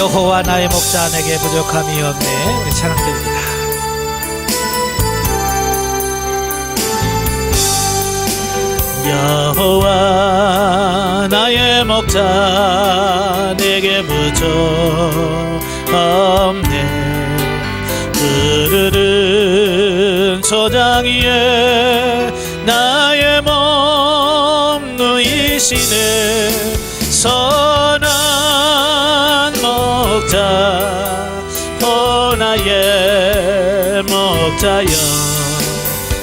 여호와 나의 목자 내게 부족함이 없네. 우리 찬양드립니다. 여호와 나의 목자 내게 부족 없네. 푸르른 초장 위에 나의 몸 누이시네. 선한 목자 오 나의 목자여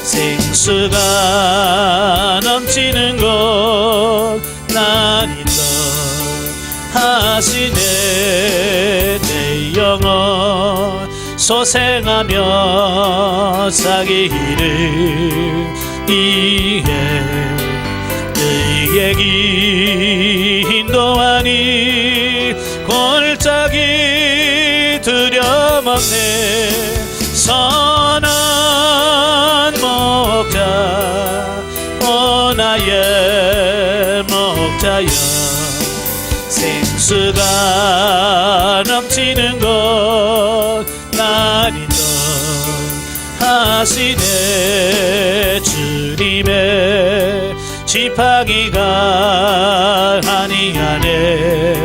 생수가 넘치는 곳 난 인도하시네. 내 영혼 소생하며 사기를 위해 의의 인도하니 골짜기 두려먹네. 선한 목자 오 나의 목자여 생수가 넘치는 곳 날 인도하시네. 주님의 지팡이가 아니하네.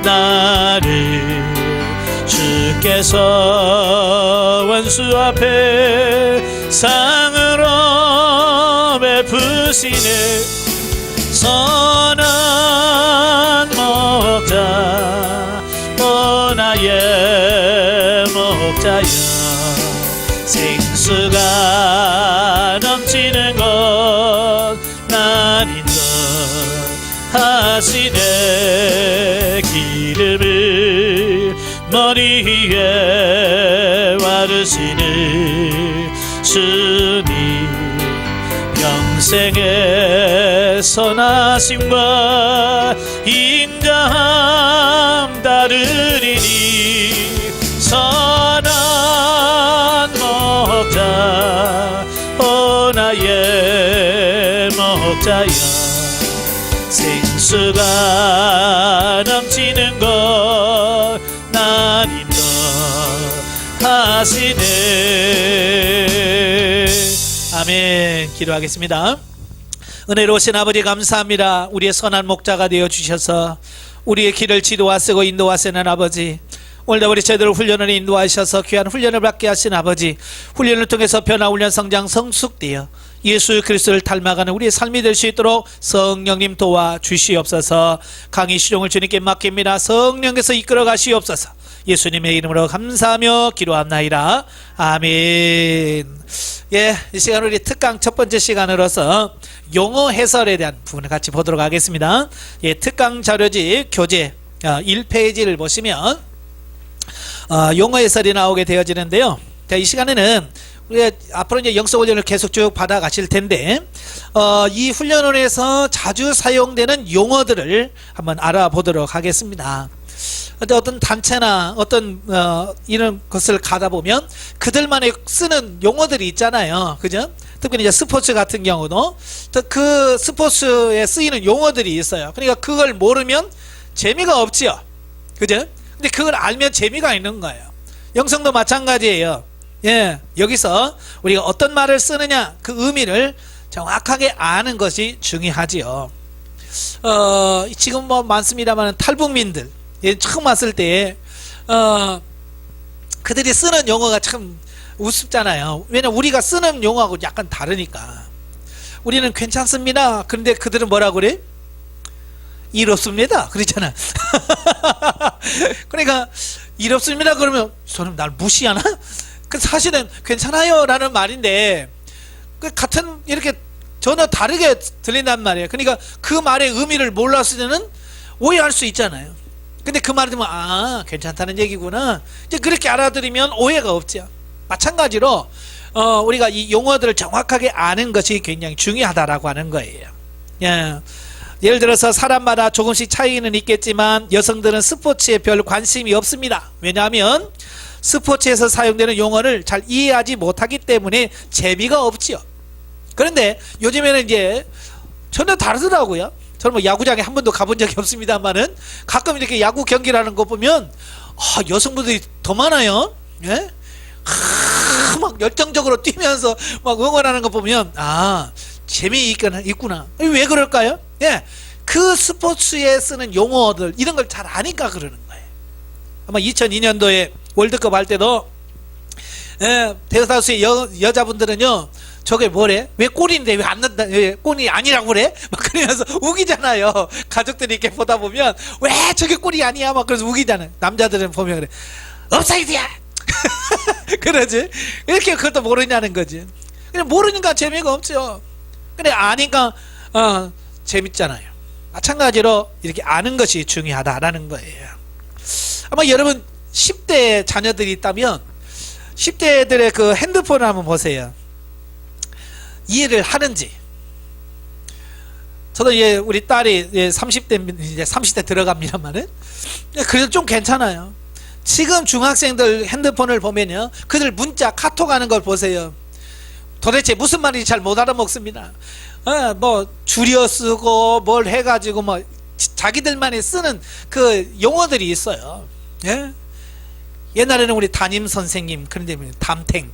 나를 주께서 원수 앞에 상으로 베푸시네. 선한 목자 오 나의 목자여 생수가 넘치는 곳 난 인도하시네. 기름을 머리 위에 바르시는 주님 평생의 선하심과 인자함 따르리니. 선한 목자 오 나의 목자여 생수가 넘치는 곳 난 인도하시네. 아멘. 기도하겠습니다. 은혜로우신 아버지 감사합니다. 우리의 선한 목자가 되어 주셔서 우리의 길을 지도하시고 인도하시는 아버지, 오늘도 우리 제대로 훈련을 인도하셔서 귀한 훈련을 받게 하신 아버지, 훈련을 통해서 변화훈련 성장 성숙되어 예수 그리스도를 닮아가는 우리의 삶이 될 수 있도록 성령님 도와주시옵소서. 강의 시종을 주님께 맡깁니다. 성령께서 이끌어 가시옵소서. 예수님의 이름으로 감사하며 기도합나이다. 아멘. 예, 이 시간 우리 특강 첫 번째 시간으로서 용어 해설에 대한 부분을 같이 보도록 하겠습니다. 예, 특강 자료집 교재 1페이지를 보시면 용어 해설이 나오게 되어지는데요. 자, 이 시간에는 우리가 앞으로 이제 영성 훈련을 계속 쭉 받아 가실 텐데, 이 훈련원에서 자주 사용되는 용어들을 한번 알아보도록 하겠습니다. 어떤 단체나 어떤 이런 것을 가다 보면 그들만의 쓰는 용어들이 있잖아요. 그죠? 특별히 이제 스포츠 같은 경우도 그 스포츠에 쓰이는 용어들이 있어요. 그러니까 그걸 모르면 재미가 없지요. 그죠? 근데 그걸 알면 재미가 있는 거예요. 영성도 마찬가지예요. 예, 여기서 우리가 어떤 말을 쓰느냐, 그 의미를 정확하게 아는 것이 중요하지요. 지금 뭐 많습니다만 탈북민들, 예, 처음 왔을 때 그들이 쓰는 용어가 참 우습잖아요. 왜냐면 우리가 쓰는 용어하고 약간 다르니까. 우리는 괜찮습니다. 그런데 그들은 뭐라 그래? 일 없습니다. 그렇잖아. 그러니까 일 없습니다 그러면 저는 날 무시하나? 그 사실은 괜찮아요 라는 말인데 그 같은 이렇게 전혀 다르게 들린단 말이에요. 그러니까 그 말의 의미를 몰랐을 때는 오해할 수 있잖아요. 근데 그 말을 듣면 괜찮다는 얘기구나, 이제 그렇게 알아들으면 오해가 없죠. 마찬가지로 우리가 이 용어들을 정확하게 아는 것이 굉장히 중요하다라고 하는 거예요. 예. 예를 들어서 사람마다 조금씩 차이는 있겠지만 여성들은 스포츠에 별 관심이 없습니다. 왜냐하면 스포츠에서 사용되는 용어를 잘 이해하지 못하기 때문에 재미가 없지요. 그런데 요즘에는 이제 전혀 다르더라고요. 저는 뭐 야구장에 한 번도 가본 적이 없습니다만은 가끔 이렇게 야구 경기라는 거 보면 여성분들이 더 많아요. 예? 막 열정적으로 뛰면서 막 응원하는 거 보면 재미있구나. 왜 그럴까요? 예, 그 스포츠에 쓰는 용어들 이런 걸 잘 아니까 그러는 거예요. 아마 2002년도에 월드컵 할 때도 대다수의 여자분들은요, 저게 뭐래? 왜 골인데 왜 안 넣는다? 왜 골이 아니라고 그래? 막 그러면서 우기잖아요. 가족들이 이렇게 보다 보면 왜 저게 골이 아니야? 막 그래서 우기잖아요. 남자들은 보면 그래. 업사이드야! 그러지? 이렇게 그것도 모르냐는 거지. 그냥 모르니까 재미가 없죠. 근데 아니까 재밌잖아요. 마찬가지로 이렇게 아는 것이 중요하다라는 거예요. 아마 여러분 10대 자녀들이 있다면 10대들의 그 핸드폰을 한번 보세요. 이해를 하는지. 저도 우리 딸이 30대 이제 30대 들어갑니다만은 그래도 좀 괜찮아요. 지금 중학생들 핸드폰을 보면요, 그들 문자 카톡 하는 걸 보세요. 도대체 무슨 말인지 잘 못 알아먹습니다. 뭐 줄여 쓰고 뭘 해가지고 뭐 자기들만이 쓰는 그 용어들이 있어요. 예? 옛날에는 우리 담임 선생님, 그런데 담탱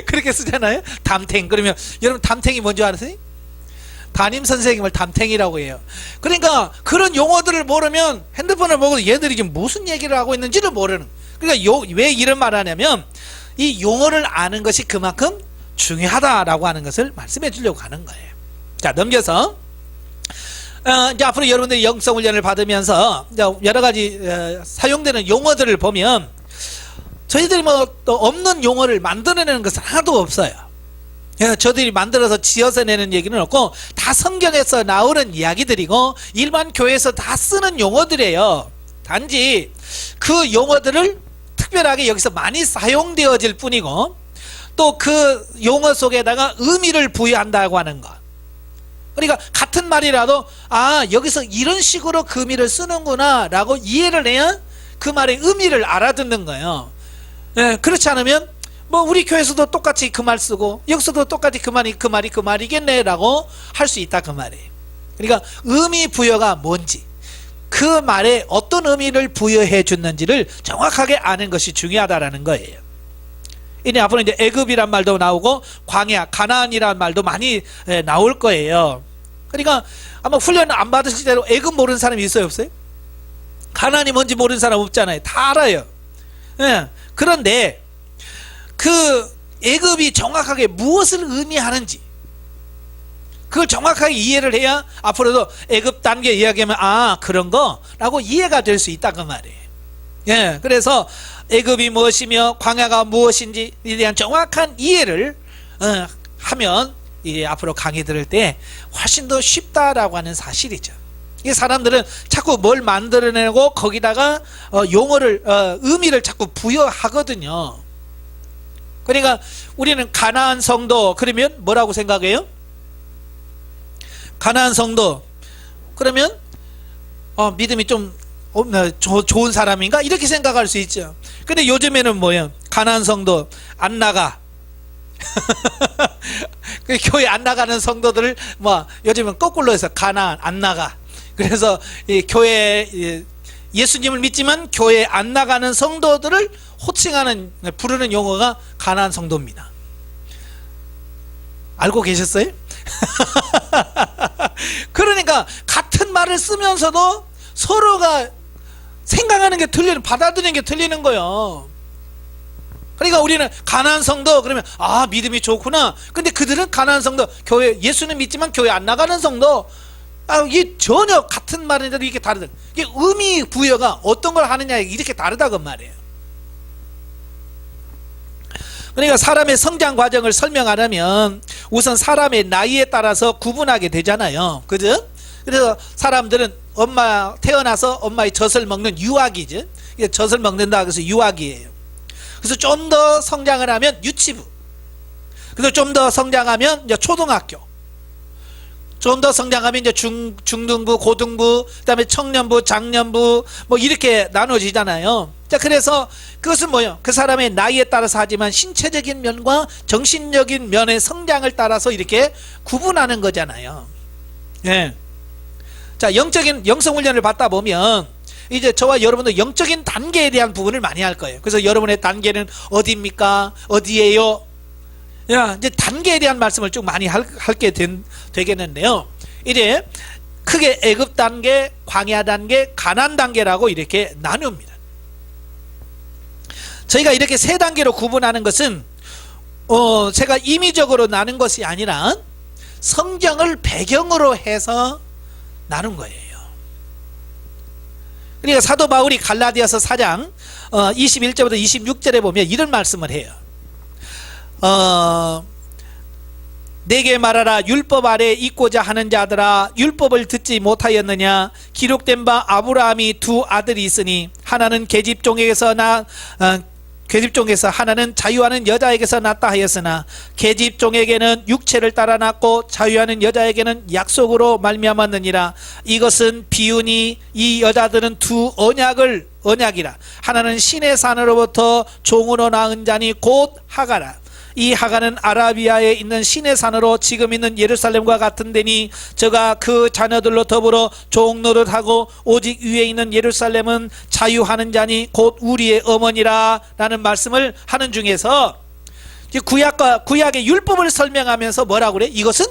그렇게 쓰잖아요. 담탱. 그러면 여러분 담탱이 뭔지 아세요? 담임 선생님을 담탱이라고 해요. 그러니까 그런 용어들을 모르면 핸드폰을 보고 얘들이 지금 무슨 얘기를 하고 있는지를 모르는. 그러니까 왜 이런 말을 하냐면 이 용어를 아는 것이 그만큼 중요하다라고 하는 것을 말씀해 주려고 하는 거예요. 자, 넘겨서 이제 앞으로 여러분들이 영성훈련을 받으면서 이제 여러 가지 사용되는 용어들을 보면 저희들이 뭐 또 없는 용어를 만들어내는 것은 하나도 없어요. 저들이 만들어서 지어서 내는 얘기는 없고 다 성경에서 나오는 이야기들이고 일반 교회에서 다 쓰는 용어들이에요. 단지 그 용어들을 특별하게 여기서 많이 사용되어질 뿐이고 또 그 용어 속에다가 의미를 부여한다고 하는 것. 그러니까 같은 말이라도 여기서 이런 식으로 그 의미를 쓰는구나 라고 이해를 해야 그 말의 의미를 알아듣는 거예요. 그렇지 않으면 뭐 우리 교회에서도 똑같이 그 말 쓰고 여기서도 똑같이 그 말이겠네 라고 할 수 있다 그 말이에요. 그러니까 의미 부여가 뭔지, 그 말에 어떤 의미를 부여해 줬는지를 정확하게 아는 것이 중요하다라는 거예요. 이제 앞으로 이제 애굽이란 말도 나오고 광야, 가나안이란 말도 많이 나올 거예요. 그러니까 아마 훈련을 안 받으실 때로 애굽 모르는 사람이 있어요, 없어요? 가나안이 뭔지 모르는 사람 없잖아요. 다 알아요. 그런데 그 애굽이 정확하게 무엇을 의미하는지 그걸 정확하게 이해를 해야 앞으로도 애굽 단계 이야기하면 그런 거라고 이해가 될 수 있다 그 말이에요. 그래서 애굽이 무엇이며 광야가 무엇인지에 대한 정확한 이해를 하면 앞으로 강의 들을 때 훨씬 더 쉽다라고 하는 사실이죠. 이 사람들은 자꾸 뭘 만들어내고 거기다가 용어를 의미를 자꾸 부여하거든요. 그러니까 우리는 가나안 성도 그러면 뭐라고 생각해요? 가나안 성도 그러면 믿음이 좀 좋은 사람인가 이렇게 생각할 수 있죠. 근데 요즘에는 뭐예요? 가나안 성도 안 나가. 그 교회 안 나가는 성도들을 뭐 요즘은 거꾸로 해서 가나안 안 나가. 그래서 이 교회 예수님을 믿지만 교회 안 나가는 성도들을 호칭하는 부르는 용어가 가나안 성도입니다. 알고 계셨어요? 그러니까 같은 말을 쓰면서도 서로가 생각하는 게 틀리는, 받아들이는 게 틀리는 거예요. 그러니까 우리는 가나안 성도 그러면 믿음이 좋구나. 근데 그들은 가나안 성도, 교회 예수는 믿지만 교회 안 나가는 성도, 이게 전혀 같은 말인데도 이게 다르다. 이게 의미 부여가 어떤 걸 하느냐 이렇게 다르다고 말이에요. 그러니까 사람의 성장 과정을 설명하려면 우선 사람의 나이에 따라서 구분하게 되잖아요. 그죠? 그래서 사람들은 태어나서 엄마의 젖을 먹는 유아기죠. 젖을 먹는다 그래서 유아기예요. 그래서 좀 더 성장을 하면 유치부, 그래서 좀 더 성장하면 이제 초등학교, 좀 더 성장하면 이제 중등부, 고등부, 그다음에 청년부, 장년부 뭐 이렇게 나눠지잖아요. 자, 그래서 그것은 뭐예요? 그 사람의 나이에 따라서 하지만 신체적인 면과 정신적인 면의 성장을 따라서 이렇게 구분하는 거잖아요. 자, 영적인 영성훈련을 받다 보면 이제 저와 여러분도 영적인 단계에 대한 부분을 많이 할 거예요. 그래서 여러분의 단계는 어디입니까? 어디예요? 야, 이제 단계에 대한 말씀을 쭉 많이 할게 되겠는데요. 이제 크게 애굽 단계, 광야 단계, 가나안 단계라고 이렇게 나눕니다. 저희가 이렇게 세 단계로 구분하는 것은 제가 임의적으로 나눈 것이 아니라 성경을 배경으로 해서 나눈 거예요. 그러니까 사도 바울이 갈라디아서 4장 21절부터 26절에 보면 이런 말씀을 해요. 내게 말하라. 율법 아래 있고자 하는 자들아, 율법을 듣지 못하였느냐? 기록된 바 아브라함이 두 아들이 있으니 하나는 계집종에게서 하나는 자유하는 여자에게서 났다 하였으나 계집종에게는 육체를 따라 났고 자유하는 여자에게는 약속으로 말미암았느니라. 이것은 비유니 이 여자들은 두 언약이라. 하나는 신의 산으로부터 종으로 낳은 자니 곧 하가라. 이 하가는 아라비아에 있는 신의 산으로 지금 있는 예루살렘과 같은 데니 저가 그 자녀들로 더불어 종노릇하고 오직 위에 있는 예루살렘은 자유하는 자니 곧 우리의 어머니라 라는 말씀을 하는 중에서 구약의 율법을 설명하면서 뭐라고 그래? 이것은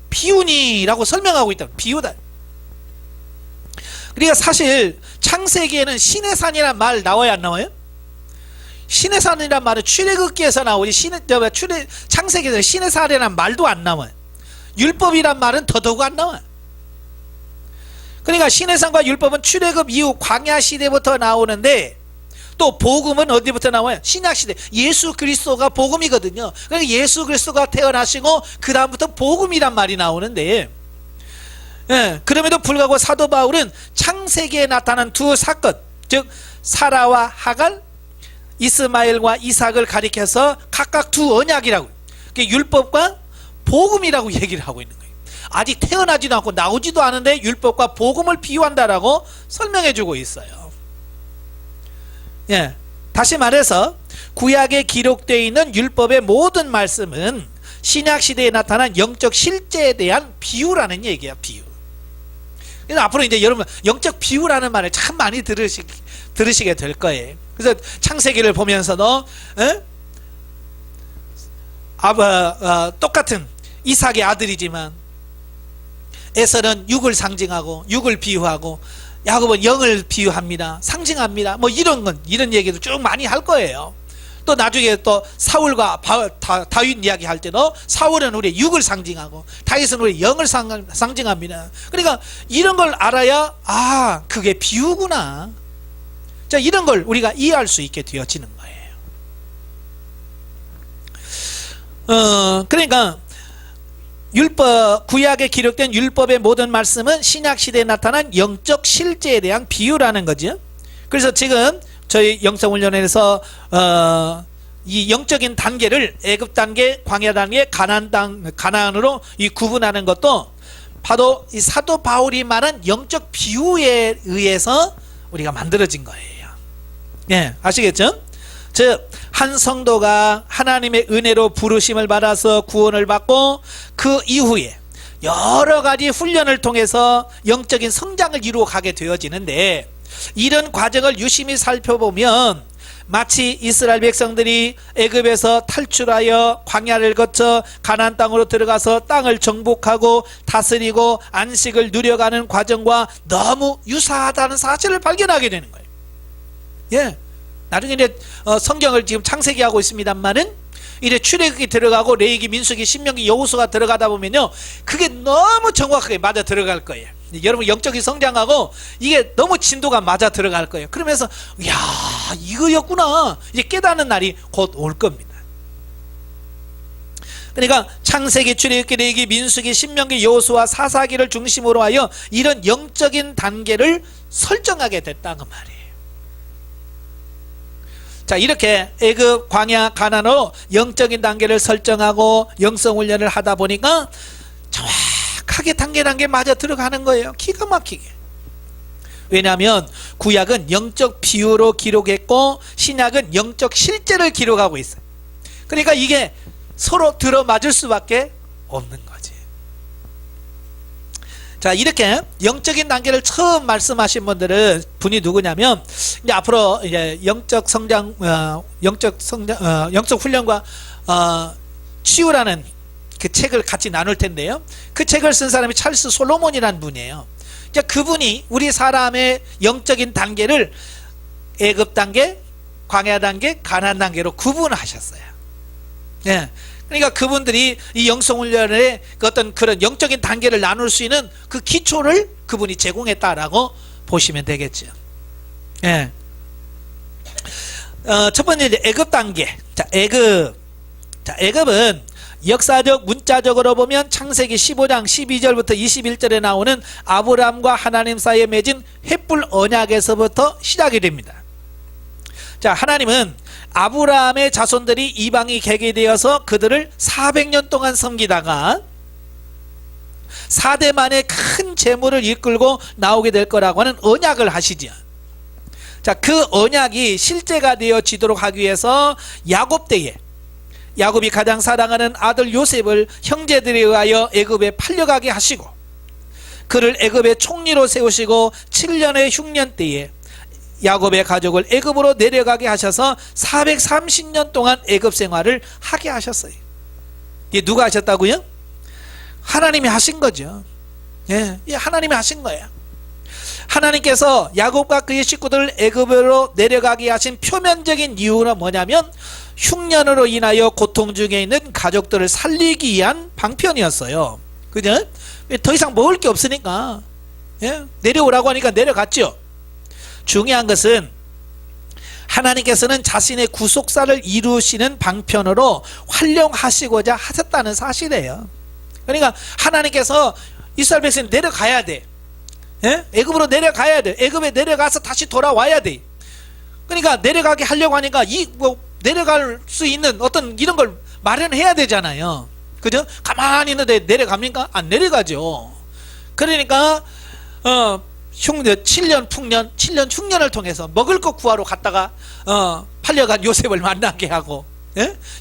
비유니라고 설명하고 있다. 비유다. 그러니까 사실 창세기에는 신의 산이라는 말 나와요, 안 나와요? 신의 산이란 말은 출애굽기에서 나오지 창세기에서 신의 산이라는 말도 안 나와요. 율법이란 말은 더더욱 안 나와요. 그러니까 신의 산과 율법은 출애굽 이후 광야 시대부터 나오는데 또 복음은 어디부터 나와요? 신약 시대. 예수 그리스도가 복음이거든요. 그러니까 예수 그리스도가 태어나시고 그 다음부터 복음이란 말이 나오는데, 그럼에도 불구하고 사도 바울은 창세기에 나타난 두 사건, 즉 사라와 하갈, 이스마엘과 이삭을 가리켜서 각각 두 언약이라고, 율법과 복음이라고 얘기를 하고 있는 거예요. 아직 태어나지도 않고 나오지도 않은데 율법과 복음을 비유한다라고 설명해 주고 있어요. 다시 말해서 구약에 기록되어 있는 율법의 모든 말씀은 신약 시대에 나타난 영적 실제에 대한 비유라는 얘기야. 비유. 그래서 앞으로 이제 여러분 영적 비유라는 말을 참 많이 들으시게 될 거예요. 그래서 창세기를 보면서도 똑같은 이삭의 아들이지만 에서는 육을 상징하고 육을 비유하고 야곱은 영을 비유합니다. 상징합니다. 뭐 이런 얘기도 쭉 많이 할 거예요. 또 나중에 또 사울과 다윗 이야기 할 때도 사울은 우리 육을 상징하고 다윗은 우리 영을 상징합니다. 그러니까 이런 걸 알아야 그게 비유구나. 자, 이런 걸 우리가 이해할 수 있게 되어지는 거예요. 그러니까 구약에 기록된 율법의 모든 말씀은 신약 시대에 나타난 영적 실제에 대한 비유라는 거죠. 그래서 지금 저희 영성훈련에서 이 영적인 단계를 애굽 단계, 광야 단계, 가나안으로 이 구분하는 것도 바로 이 사도 바울이 말한 영적 비유에 의해서 우리가 만들어진 거예요. 아시겠죠? 즉 한 성도가 하나님의 은혜로 부르심을 받아서 구원을 받고 그 이후에 여러 가지 훈련을 통해서 영적인 성장을 이루어 가게 되어지는데, 이런 과정을 유심히 살펴보면 마치 이스라엘 백성들이 애굽에서 탈출하여 광야를 거쳐 가나안 땅으로 들어가서 땅을 정복하고 다스리고 안식을 누려가는 과정과 너무 유사하다는 사실을 발견하게 되는 거예요. 나중에 이제 성경을 지금 창세기하고 있습니다만은 이제 출애굽이 들어가고 레위기, 민수기, 신명기, 여호수아가 들어가다 보면요, 그게 너무 정확하게 맞아 들어갈 거예요. 여러분 영적인 성장하고 이게 너무 진도가 맞아 들어갈 거예요. 그러면서 야, 이거였구나 이제 깨닫는 날이 곧 올 겁니다. 그러니까 창세기, 출애굽기, 레위기, 민수기, 신명기, 여호수아, 사사기를 중심으로 하여 이런 영적인 단계를 설정하게 됐다는 말이에요. 자, 이렇게 애굽, 광야, 가나안으로 영적인 단계를 설정하고 영성훈련을 하다 보니까 정확하게 단계 맞아 들어가는 거예요. 기가 막히게. 왜냐하면 구약은 영적 비유로 기록했고 신약은 영적 실제를 기록하고 있어요. 그러니까 이게 서로 들어맞을 수밖에 없는 거지. 자, 이렇게 영적인 단계를 처음 말씀하신 분이 누구냐면, 이제 앞으로 이제 영적 훈련과 치유라는 그 책을 같이 나눌 텐데요. 그 책을 쓴 사람이 찰스 솔로몬이라는 분이에요. 그러니까 그분이 우리 사람의 영적인 단계를 애굽 단계, 광야 단계, 가나안 단계로 구분하셨어요. 예. 그러니까 그분들이 이 영성훈련의 어떤 그런 영적인 단계를 나눌 수 있는 그 기초를 그분이 제공했다라고 보시면 되겠죠. 예. 첫 번째 이제 애굽 단계. 자, 애굽은 역사적 문자적으로 보면 창세기 15장 12절부터 21절에 나오는 아브라함과 하나님 사이에 맺은 횃불 언약에서부터 시작이 됩니다. 자, 하나님은 아브라함의 자손들이 이방이 개게 되어서 그들을 400년 동안 섬기다가 4대 만에 큰 재물을 이끌고 나오게 될 거라고 하는 언약을 하시죠. 자, 그 언약이 실제가 되어지도록 하기 위해서 야곱 때에 야곱이 가장 사랑하는 아들 요셉을 형제들에 의하여 애굽에 팔려가게 하시고 그를 애굽의 총리로 세우시고 7년의 흉년 때에 야곱의 가족을 애굽으로 내려가게 하셔서 430년 동안 애굽 생활을 하게 하셨어요. 이게 누가 하셨다고요? 하나님이 하신 거죠. 예, 하나님이 하신 거예요. 하나님께서 야곱과 그의 식구들을 애굽으로 내려가게 하신 표면적인 이유는 뭐냐면 흉년으로 인하여 고통 중에 있는 가족들을 살리기 위한 방편이었어요. 그죠? 더 이상 먹을 게 없으니까 내려오라고 하니까 내려갔죠. 중요한 것은 하나님께서는 자신의 구속사를 이루시는 방편으로 활용하시고자 하셨다는 사실이에요. 그러니까 하나님께서 이스라엘 백성이 내려가야 돼. 애굽으로 내려가야 돼. 애굽에 내려가서 다시 돌아와야 돼. 그러니까 내려가게 하려고 하니까 내려갈 수 있는 어떤 이런 걸 마련해야 되잖아요. 그죠? 가만히 있는데 내려갑니까? 안 내려가죠. 그러니까 7년 흉년을 통해서 먹을 것 구하러 갔다가 팔려간 요셉을 만나게 하고,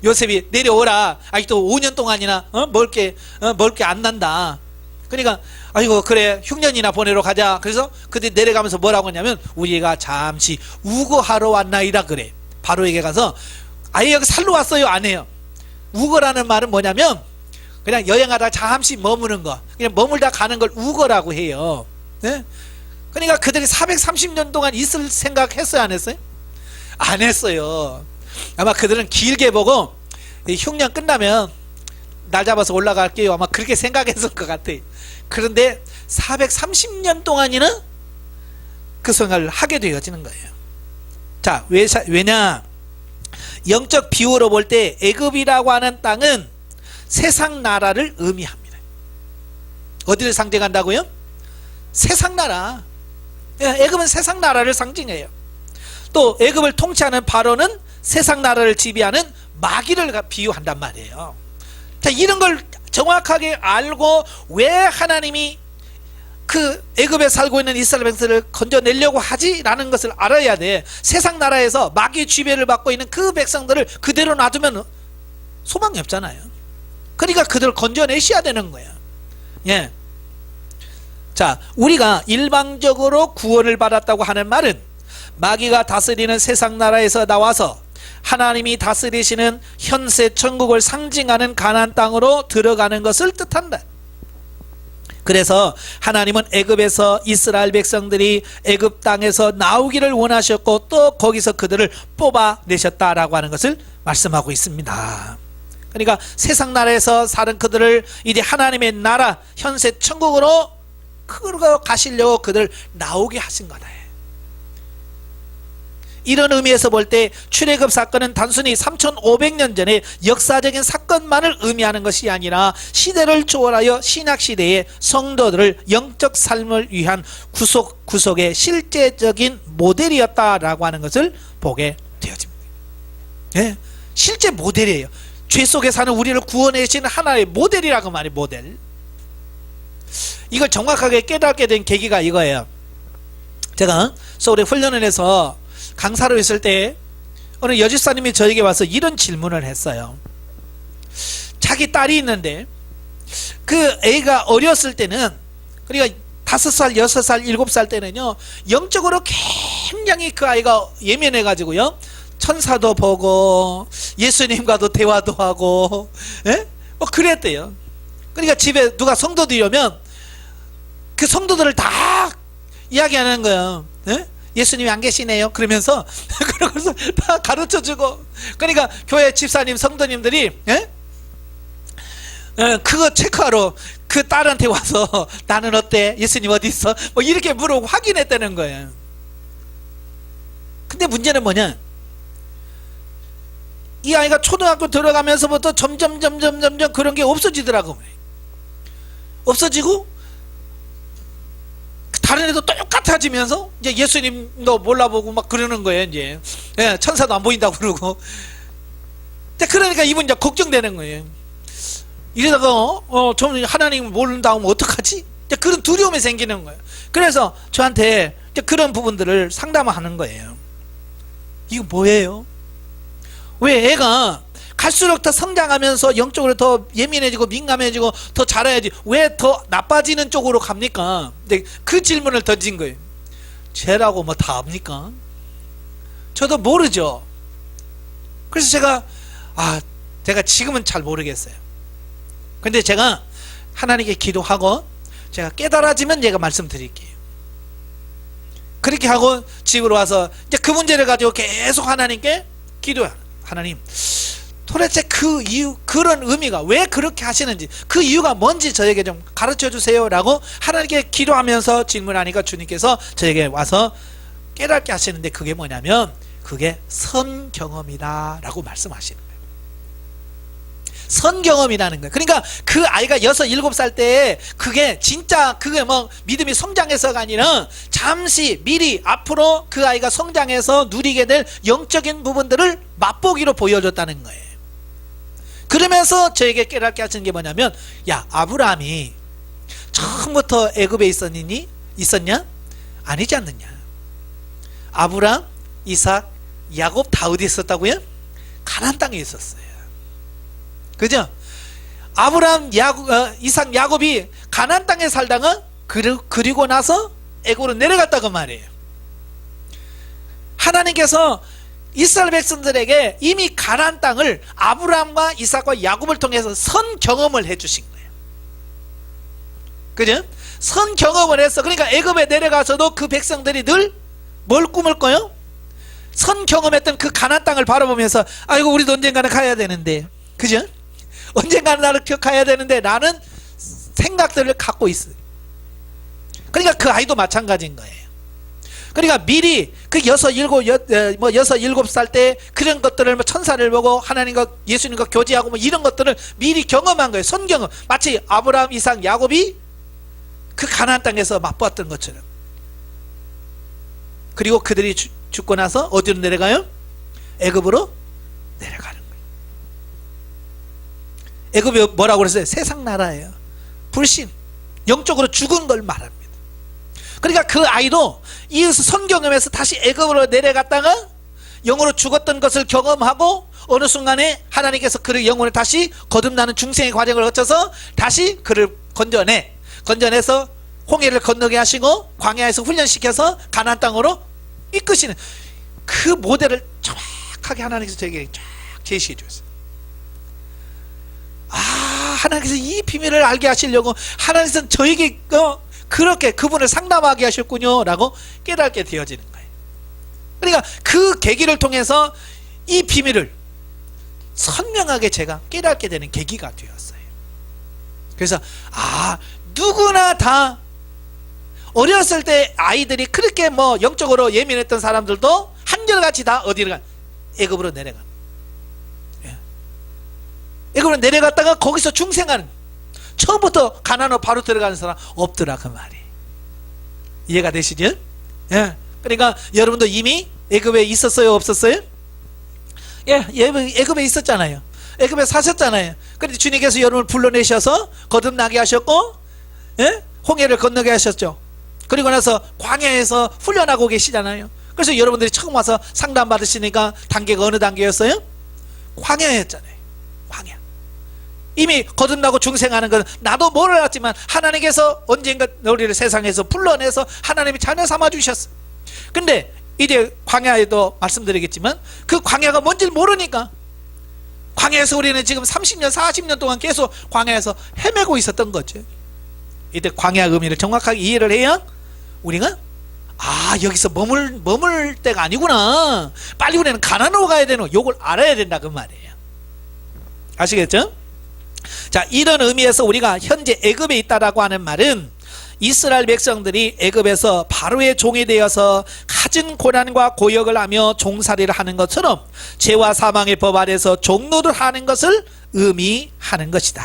요셉이 내려오라. 아직도 5년 동안이나 먹을 게 안 난다. 그러니까 아이고 그래 흉년이나 보내러 가자. 그래서 그때 내려가면서 뭐라고 하냐면 우리가 잠시 우거하러 왔나이다 그래. 바로에게 가서 아예 여기 살러 왔어요 안 해요. 우거라는 말은 뭐냐면 그냥 여행하다 잠시 머무는 거, 그냥 머물다 가는 걸 우거라고 해요. 그러니까 그들이 430년 동안 있을 생각 했어요 안 했어요? 안 했어요. 아마 그들은 길게 보고 흉년 끝나면 날 잡아서 올라갈게요 아마 그렇게 생각했을 것 같아요. 그런데 430년 동안이나 그 생활을 하게 되어지는 거예요. 자, 왜냐? 영적 비유로 볼 때 애굽이라고 하는 땅은 세상 나라를 의미합니다. 어디를 상징한다고요? 세상 나라. 애굽은 세상 나라를 상징해요. 또 애굽을 통치하는 바로는 세상 나라를 지배하는 마귀를 비유한단 말이에요. 자, 이런 걸 정확하게 알고 왜 하나님이 그 애굽에 살고 있는 이스라엘 백성들을 건져내려고 하지라는 것을 알아야 돼. 세상 나라에서 마귀의 지배를 받고 있는 그 백성들을 그대로 놔두면 소망이 없잖아요. 그러니까 그들을 건져내셔야 되는 거예요. 예. 자, 우리가 일방적으로 구원을 받았다고 하는 말은 마귀가 다스리는 세상 나라에서 나와서 하나님이 다스리시는 현세 천국을 상징하는 가나안 땅으로 들어가는 것을 뜻한다. 그래서 하나님은 애굽에서 이스라엘 백성들이 애굽 땅에서 나오기를 원하셨고 또 거기서 그들을 뽑아내셨다라고 하는 것을 말씀하고 있습니다. 그러니까 세상 나라에서 사는 그들을 이제 하나님의 나라 현세 천국으로 가시려고 그들을 나오게 하신 거다. 이런 의미에서 볼 때 출애굽 사건은 단순히 3500년 전의 역사적인 사건만을 의미하는 것이 아니라 시대를 초월하여 신약시대의 성도들을 영적 삶을 위한 구속의 실제적인 모델이었다라고 하는 것을 보게 되어집니다. 예, 실제 모델이에요. 죄 속에 사는 우리를 구원해 주시는 하나의 모델이라고 말해요. 모델. 이걸 정확하게 깨닫게 된 계기가 이거예요. 제가 서울에 훈련을 해서 강사로 있을 때 어느 여집사님이 저에게 와서 이런 질문을 했어요. 자기 딸이 있는데 그 애가 어렸을 때는 그러니까 5살, 6살, 7살 때는요, 영적으로 굉장히 그 아이가 예민해 가지고요, 천사도 보고 예수님과도 대화도 하고, 예? 뭐 그랬대요. 그러니까 집에 누가 성도들이 오면 그 성도들을 다 이야기하는 거예요. 예? 예수님이 안 계시네요 그러면서 그러고서 다 가르쳐주고. 그러니까 교회 집사님 성도님들이, 예? 그거 체크하러 그 딸한테 와서 나는 어때? 예수님 어디 있어? 뭐 이렇게 물어보고 확인했다는 거예요. 근데 문제는 뭐냐, 이 아이가 초등학교 들어가면서부터 점점 그런 게 없어지더라고. 없어지고 다른 애도 똑같아지면서 이제 예수님도 몰라보고 막 그러는 거예요. 이제, 예, 천사도 안 보인다고 그러고. 그러니까 이분 이제 걱정되는 거예요. 이러다가 좀 하나님 모른다 하면 어떡하지? 그런 두려움이 생기는 거예요. 그래서 저한테 그런 부분들을 상담하는 거예요. 이거 뭐예요? 왜 애가 갈수록 더 성장하면서 영적으로 더 예민해지고 민감해지고 더 잘해야지 왜 더 나빠지는 쪽으로 갑니까? 근데 그 질문을 던진 거예요. 쟤라고 뭐 다 압니까? 저도 모르죠. 그래서 제가 지금은 잘 모르겠어요. 근데 제가 하나님께 기도하고 제가 깨달아지면 제가 말씀드릴게요. 그렇게 하고 집으로 와서 이제 그 문제를 가지고 계속 하나님께 기도해요. 하나님, 도대체 그 이유, 그런 의미가 왜 그렇게 하시는지, 그 이유가 뭔지 저에게 좀 가르쳐 주세요 라고 하나님께 기도하면서 질문하니까 주님께서 저에게 와서 깨닫게 하시는데, 그게 뭐냐면 그게 선 경험이다 라고 말씀하시는 거예요. 선 경험이라는 거예요. 그러니까 그 아이가 6, 7살 때에 그게 진짜 그게 뭐 믿음이 성장해서가 아니라 잠시 미리 앞으로 그 아이가 성장해서 누리게 될 영적인 부분들을 맛보기로 보여줬다는 거예요. 그러면서 저에게 깨닫게 하시는 게 뭐냐면, 야, 아브라함이 처음부터 애굽에 있었냐? 아니지 않느냐. 아브라함, 이삭, 야곱 다 어디 있었다고요? 가나안 땅에 있었어요. 그죠? 아브라함, 이삭, 야곱이 가나안 땅에 살다가 그리고 나서 애굽으로 내려갔다고 말이에요. 하나님께서 이스라엘 백성들에게 이미 가나안 땅을 아브라함과 이삭과 야곱을 통해서 선 경험을 해주신 거예요. 그죠? 선 경험을 했어. 그러니까 애굽에 내려가서도 그 백성들이 늘 뭘 꿈을 꿔요? 선 경험했던 그 가나안 땅을 바라보면서, 아이고 우리도 언젠가는 가야 되는데, 그죠? 언젠가는 나를 가야 되는데 라는 생각들을 갖고 있어요. 그러니까 그 아이도 마찬가지인 거예요. 그러니까 미리 그 6, 7살 때 그런 것들을 뭐 천사를 보고 하나님과 예수님과 교제하고 뭐 이런 것들을 미리 경험한 거예요. 선경험. 마치 아브라함, 이삭, 야곱이 그 가나안 땅에서 맛보았던 것처럼. 그리고 그들이 죽고 나서 어디로 내려가요? 애굽으로 내려가는 거예요. 애굽이 뭐라고 그랬어요? 세상 나라예요. 불신, 영적으로 죽은 걸 말합니다. 그러니까 그 아이도 이 선경험에서 다시 애굽으로 내려갔다가 영으로 죽었던 것을 경험하고 어느 순간에 하나님께서 그를 영혼을 다시 거듭나는 중생의 과정을 거쳐서 다시 그를 건져내서 홍해를 건너게 하시고 광야에서 훈련시켜서 가나안 땅으로 이끄시는 그 모델을 정확하게 하나님께서 저에게 쫙 제시해 주셨어요. 하나님께서 이 비밀을 알게 하시려고 하나님께서 저에게 그렇게 그분을 상담하게 하셨군요 라고 깨닫게 되어지는 거예요. 그러니까 그 계기를 통해서 이 비밀을 선명하게 제가 깨닫게 되는 계기가 되었어요. 그래서 누구나 다 어렸을 때 아이들이 그렇게 뭐 영적으로 예민했던 사람들도 한결같이 다 어디로 가? 애굽으로 내려가. 애굽으로 내려갔다가 거기서 중생하는, 처음부터 가나안으로 바로 들어가는 사람 없더라 그 말이. 이해가 되시죠? 예. 그러니까 여러분도 이미 애굽에 있었어요, 없었어요? 예, 애굽에 있었잖아요. 애굽에 사셨잖아요. 그런데 주님께서 여러분을 불러내셔서 거듭나게 하셨고, 예? 홍해를 건너게 하셨죠. 그리고 나서 광야에서 훈련하고 계시잖아요. 그래서 여러분들이 처음 와서 상담 받으시니까 단계가 어느 단계였어요? 광야였잖아요. 광야. 이미 거듭나고 중생하는 건 나도 몰랐지만 하나님께서 언젠가 우리를 세상에서 불러내서 하나님이 자녀 삼아주셨어. 근데 이제 광야에도 말씀드리겠지만 그 광야가 뭔지 모르니까 광야에서 우리는 지금 30년 40년 동안 계속 광야에서 헤매고 있었던 거죠. 이때 광야 의미를 정확하게 이해를 해야 우리가 여기서 머물 때가 아니구나, 빨리 우리는 가나안으로 가야 되는 요걸 알아야 된다 그 말이에요. 아시겠죠? 자, 이런 의미에서 우리가 현재 애굽에 있다라고 하는 말은 이스라엘 백성들이 애굽에서 바로의 종이 되어서 갖은 고난과 고역을 하며 종살이를 하는 것처럼 죄와 사망의 법 아래서 종노를 하는 것을 의미하는 것이다.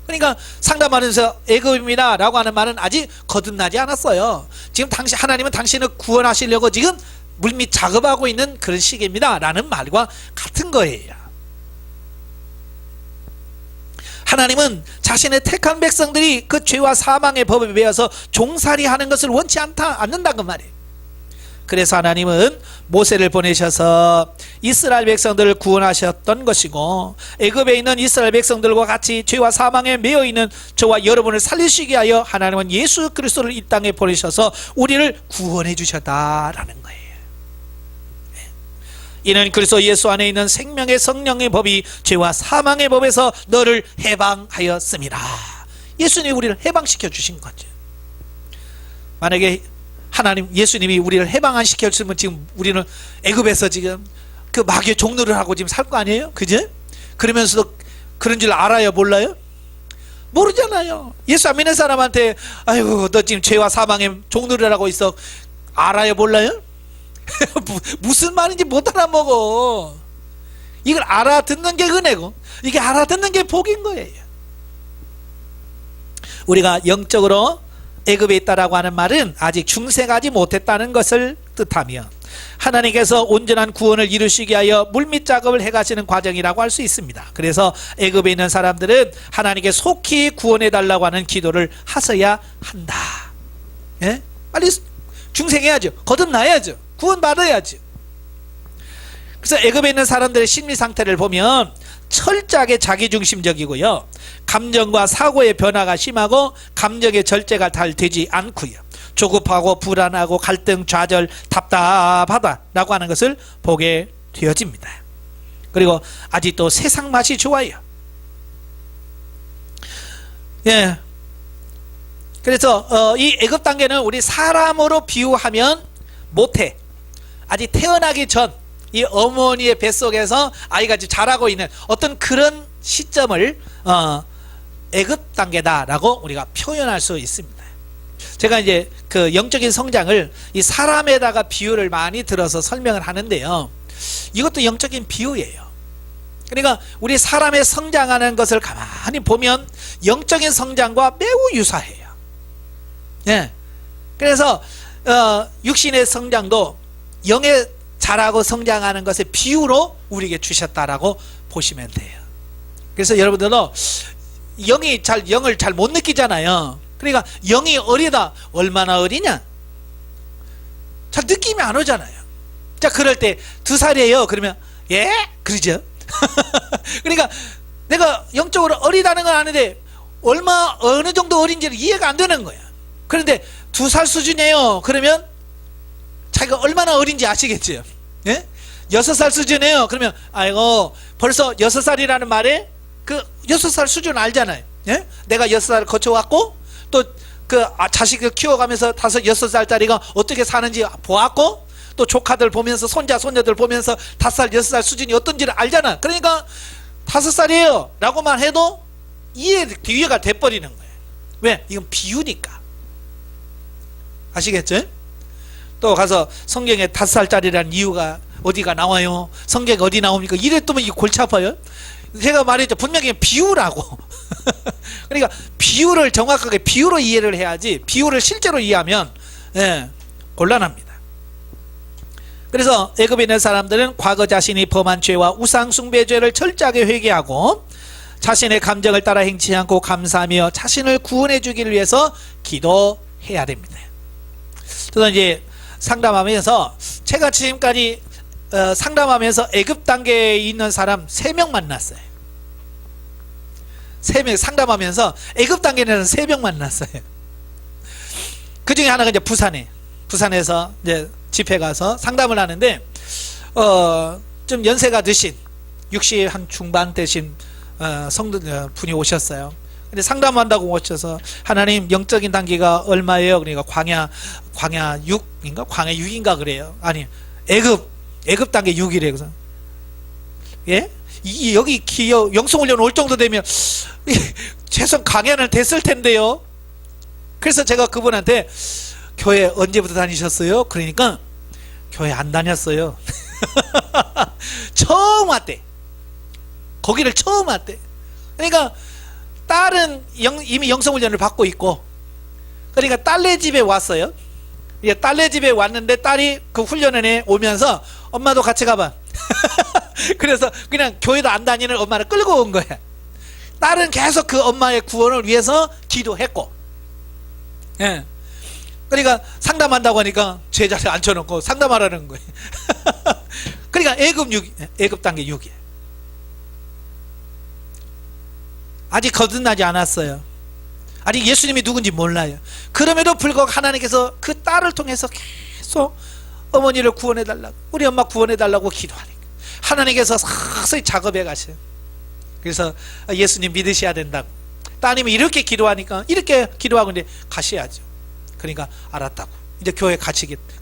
그러니까 상담하면서 애굽입니다 라고 하는 말은 아직 거듭나지 않았어요. 지금 하나님은 당신을 구원하시려고 지금 물밑 작업하고 있는 그런 시기입니다 라는 말과 같은 거예요. 하나님은 자신의 택한 백성들이 그 죄와 사망의 법에 매여서 종살이 하는 것을 원치 않는다는 말이에요. 그래서 하나님은 모세를 보내셔서 이스라엘 백성들을 구원하셨던 것이고, 애굽에 있는 이스라엘 백성들과 같이 죄와 사망에 매여 있는 저와 여러분을 살리시게 하여 하나님은 예수 그리스도를 이 땅에 보내셔서 우리를 구원해 주셨다라는 거예요. 이는 그리스도 예수 안에 있는 생명의 성령의 법이 죄와 사망의 법에서 너를 해방하였습니다. 예수님이 우리를 해방시켜 주신 거죠. 만약에 예수님이 우리를 해방 안 시켜주면 지금 우리는 애굽에서 지금 그 마귀의 종노를 하고 지금 살 거 아니에요? 그죠? 그러면서도 그런 줄 알아요? 몰라요? 모르잖아요. 예수 안 믿는 사람한테 아이고 너 지금 죄와 사망의 종노를 하고 있어, 알아요? 몰라요? 무슨 말인지 못 알아먹어. 이걸 알아듣는 게 은혜고 이게 알아듣는 게 복인 거예요. 우리가 영적으로 애굽에 있다라고 하는 말은 아직 중생하지 못했다는 것을 뜻하며 하나님께서 온전한 구원을 이루시게 하여 물밑 작업을 해가시는 과정이라고 할 수 있습니다. 그래서 애굽에 있는 사람들은 하나님께 속히 구원해 달라고 하는 기도를 하셔야 한다. 예? 빨리 중생해야죠. 거듭나야죠. 구원받아야죠. 그래서 애굽에 있는 사람들의 심리 상태를 보면 철저하게 자기중심적이고요, 감정과 사고의 변화가 심하고 감정의 절제가 잘 되지 않고요, 조급하고 불안하고 갈등, 좌절, 답답하다 라고 하는 것을 보게 되어집니다. 그리고 아직도 세상 맛이 좋아요. 예. 그래서 이 애굽 단계는 우리 사람으로 비유하면 모태, 아직 태어나기 전 이 어머니의 뱃속에서 아이가 자라고 있는 어떤 그런 시점을 애굽 단계다라고 우리가 표현할 수 있습니다. 제가 이제 그 영적인 성장을 이 사람에다가 비유를 많이 들어서 설명을 하는데요, 이것도 영적인 비유예요. 그러니까 우리 사람의 성장하는 것을 가만히 보면 영적인 성장과 매우 유사해요. 예. 그래서 육신의 성장도 영의 자라고 성장하는 것의 비유로 우리에게 주셨다라고 보시면 돼요. 그래서 여러분들도 영을 잘 못 느끼잖아요. 그러니까 영이 어리다, 얼마나 어리냐? 잘 느낌이 안 오잖아요. 자, 그럴 때 2살이에요. 그러면 예? 그러죠. 그러니까 내가 영적으로 어리다는 건 아는데 어느 정도 어린지를 이해가 안 되는 거야. 그런데 2살 수준이에요. 그러면 자기가 얼마나 어린지 아시겠죠? 예? 6살 수준이에요. 그러면 아이고 벌써 6살이라는 말에 그 6살 수준 알잖아요. 예? 내가 6살을 거쳐왔고 또 그 자식을 키워가면서 5, 6살짜리가 어떻게 사는지 보았고 또 조카들 보면서 손자, 손녀들 보면서 5살, 6살 수준이 어떤지를 알잖아. 그러니까 5살이에요 라고만 해도 이해가 돼버리는 거예요. 왜? 이건 비유니까. 아시겠죠? 또 가서 성경에 5살짜리라는 이유가 어디가 나와요? 성경에 어디 나옵니까? 이랬더니 이 골치 아파요. 제가 말했죠. 분명히 비유라고. 그러니까 비유를 정확하게 비유로 이해를 해야지 비유를 실제로 이해하면 곤란합니다. 그래서 애굽에 있는 사람들은 과거 자신이 범한 죄와 우상 숭배죄를 철저하게 회개하고 자신의 감정을 따라 행치 않고 감사하며 자신을 구원해 주기를 위해서 기도해야 됩니다. 그래서 이제 상담하면서 제가 지금까지 상담하면서 애굽 단계에 있는 사람 3명 만났어요. 3명 상담하면서 애굽 단계에는 3명 만났어요. 그 중에 하나가 이제 부산에서 이제 집회 가서 상담을 하는데, 좀 연세가 드신 60 한 중반 되신 성도 분이 오셨어요. 근데 상담한다고 오셔서, 하나님 영적인 단계가 얼마예요? 그러니까 광야 6인가 광야 6인가 그래요. 아니 애굽 단계 6이래요. 그래서 예? 여기 영성훈련 올 정도 되면 최소한 광야는 됐을 텐데요. 그래서 제가 그분한테 교회 언제부터 다니셨어요? 그러니까 교회 안 다녔어요. 처음 왔대. 거기를 처음 왔대. 그러니까 딸은 이미 영성훈련을 받고 있고, 그러니까 딸네 집에 왔어요. 딸네 집에 왔는데 딸이 그 훈련원에 오면서 엄마도 같이 가봐. 그래서 그냥 교회도 안 다니는 엄마를 끌고 온 거야. 딸은 계속 그 엄마의 구원을 위해서 기도했고, 예. 그러니까 상담한다고 하니까 제 자리에 앉혀놓고 상담하라는 거예요. 그러니까 애굽 단계 6이에요. 아직 거듭나지 않았어요. 아직 예수님이 누군지 몰라요. 그럼에도 불구하고 하나님께서 그 딸을 통해서 계속 어머니를 구원해달라고, 우리 엄마 구원해달라고 기도하니까 하나님께서 서서히 작업해 가셔요. 그래서 예수님 믿으셔야 된다고. 따님이 이렇게 기도하니까 이렇게 기도하고 이제 가셔야죠. 그러니까 알았다고, 이제 교회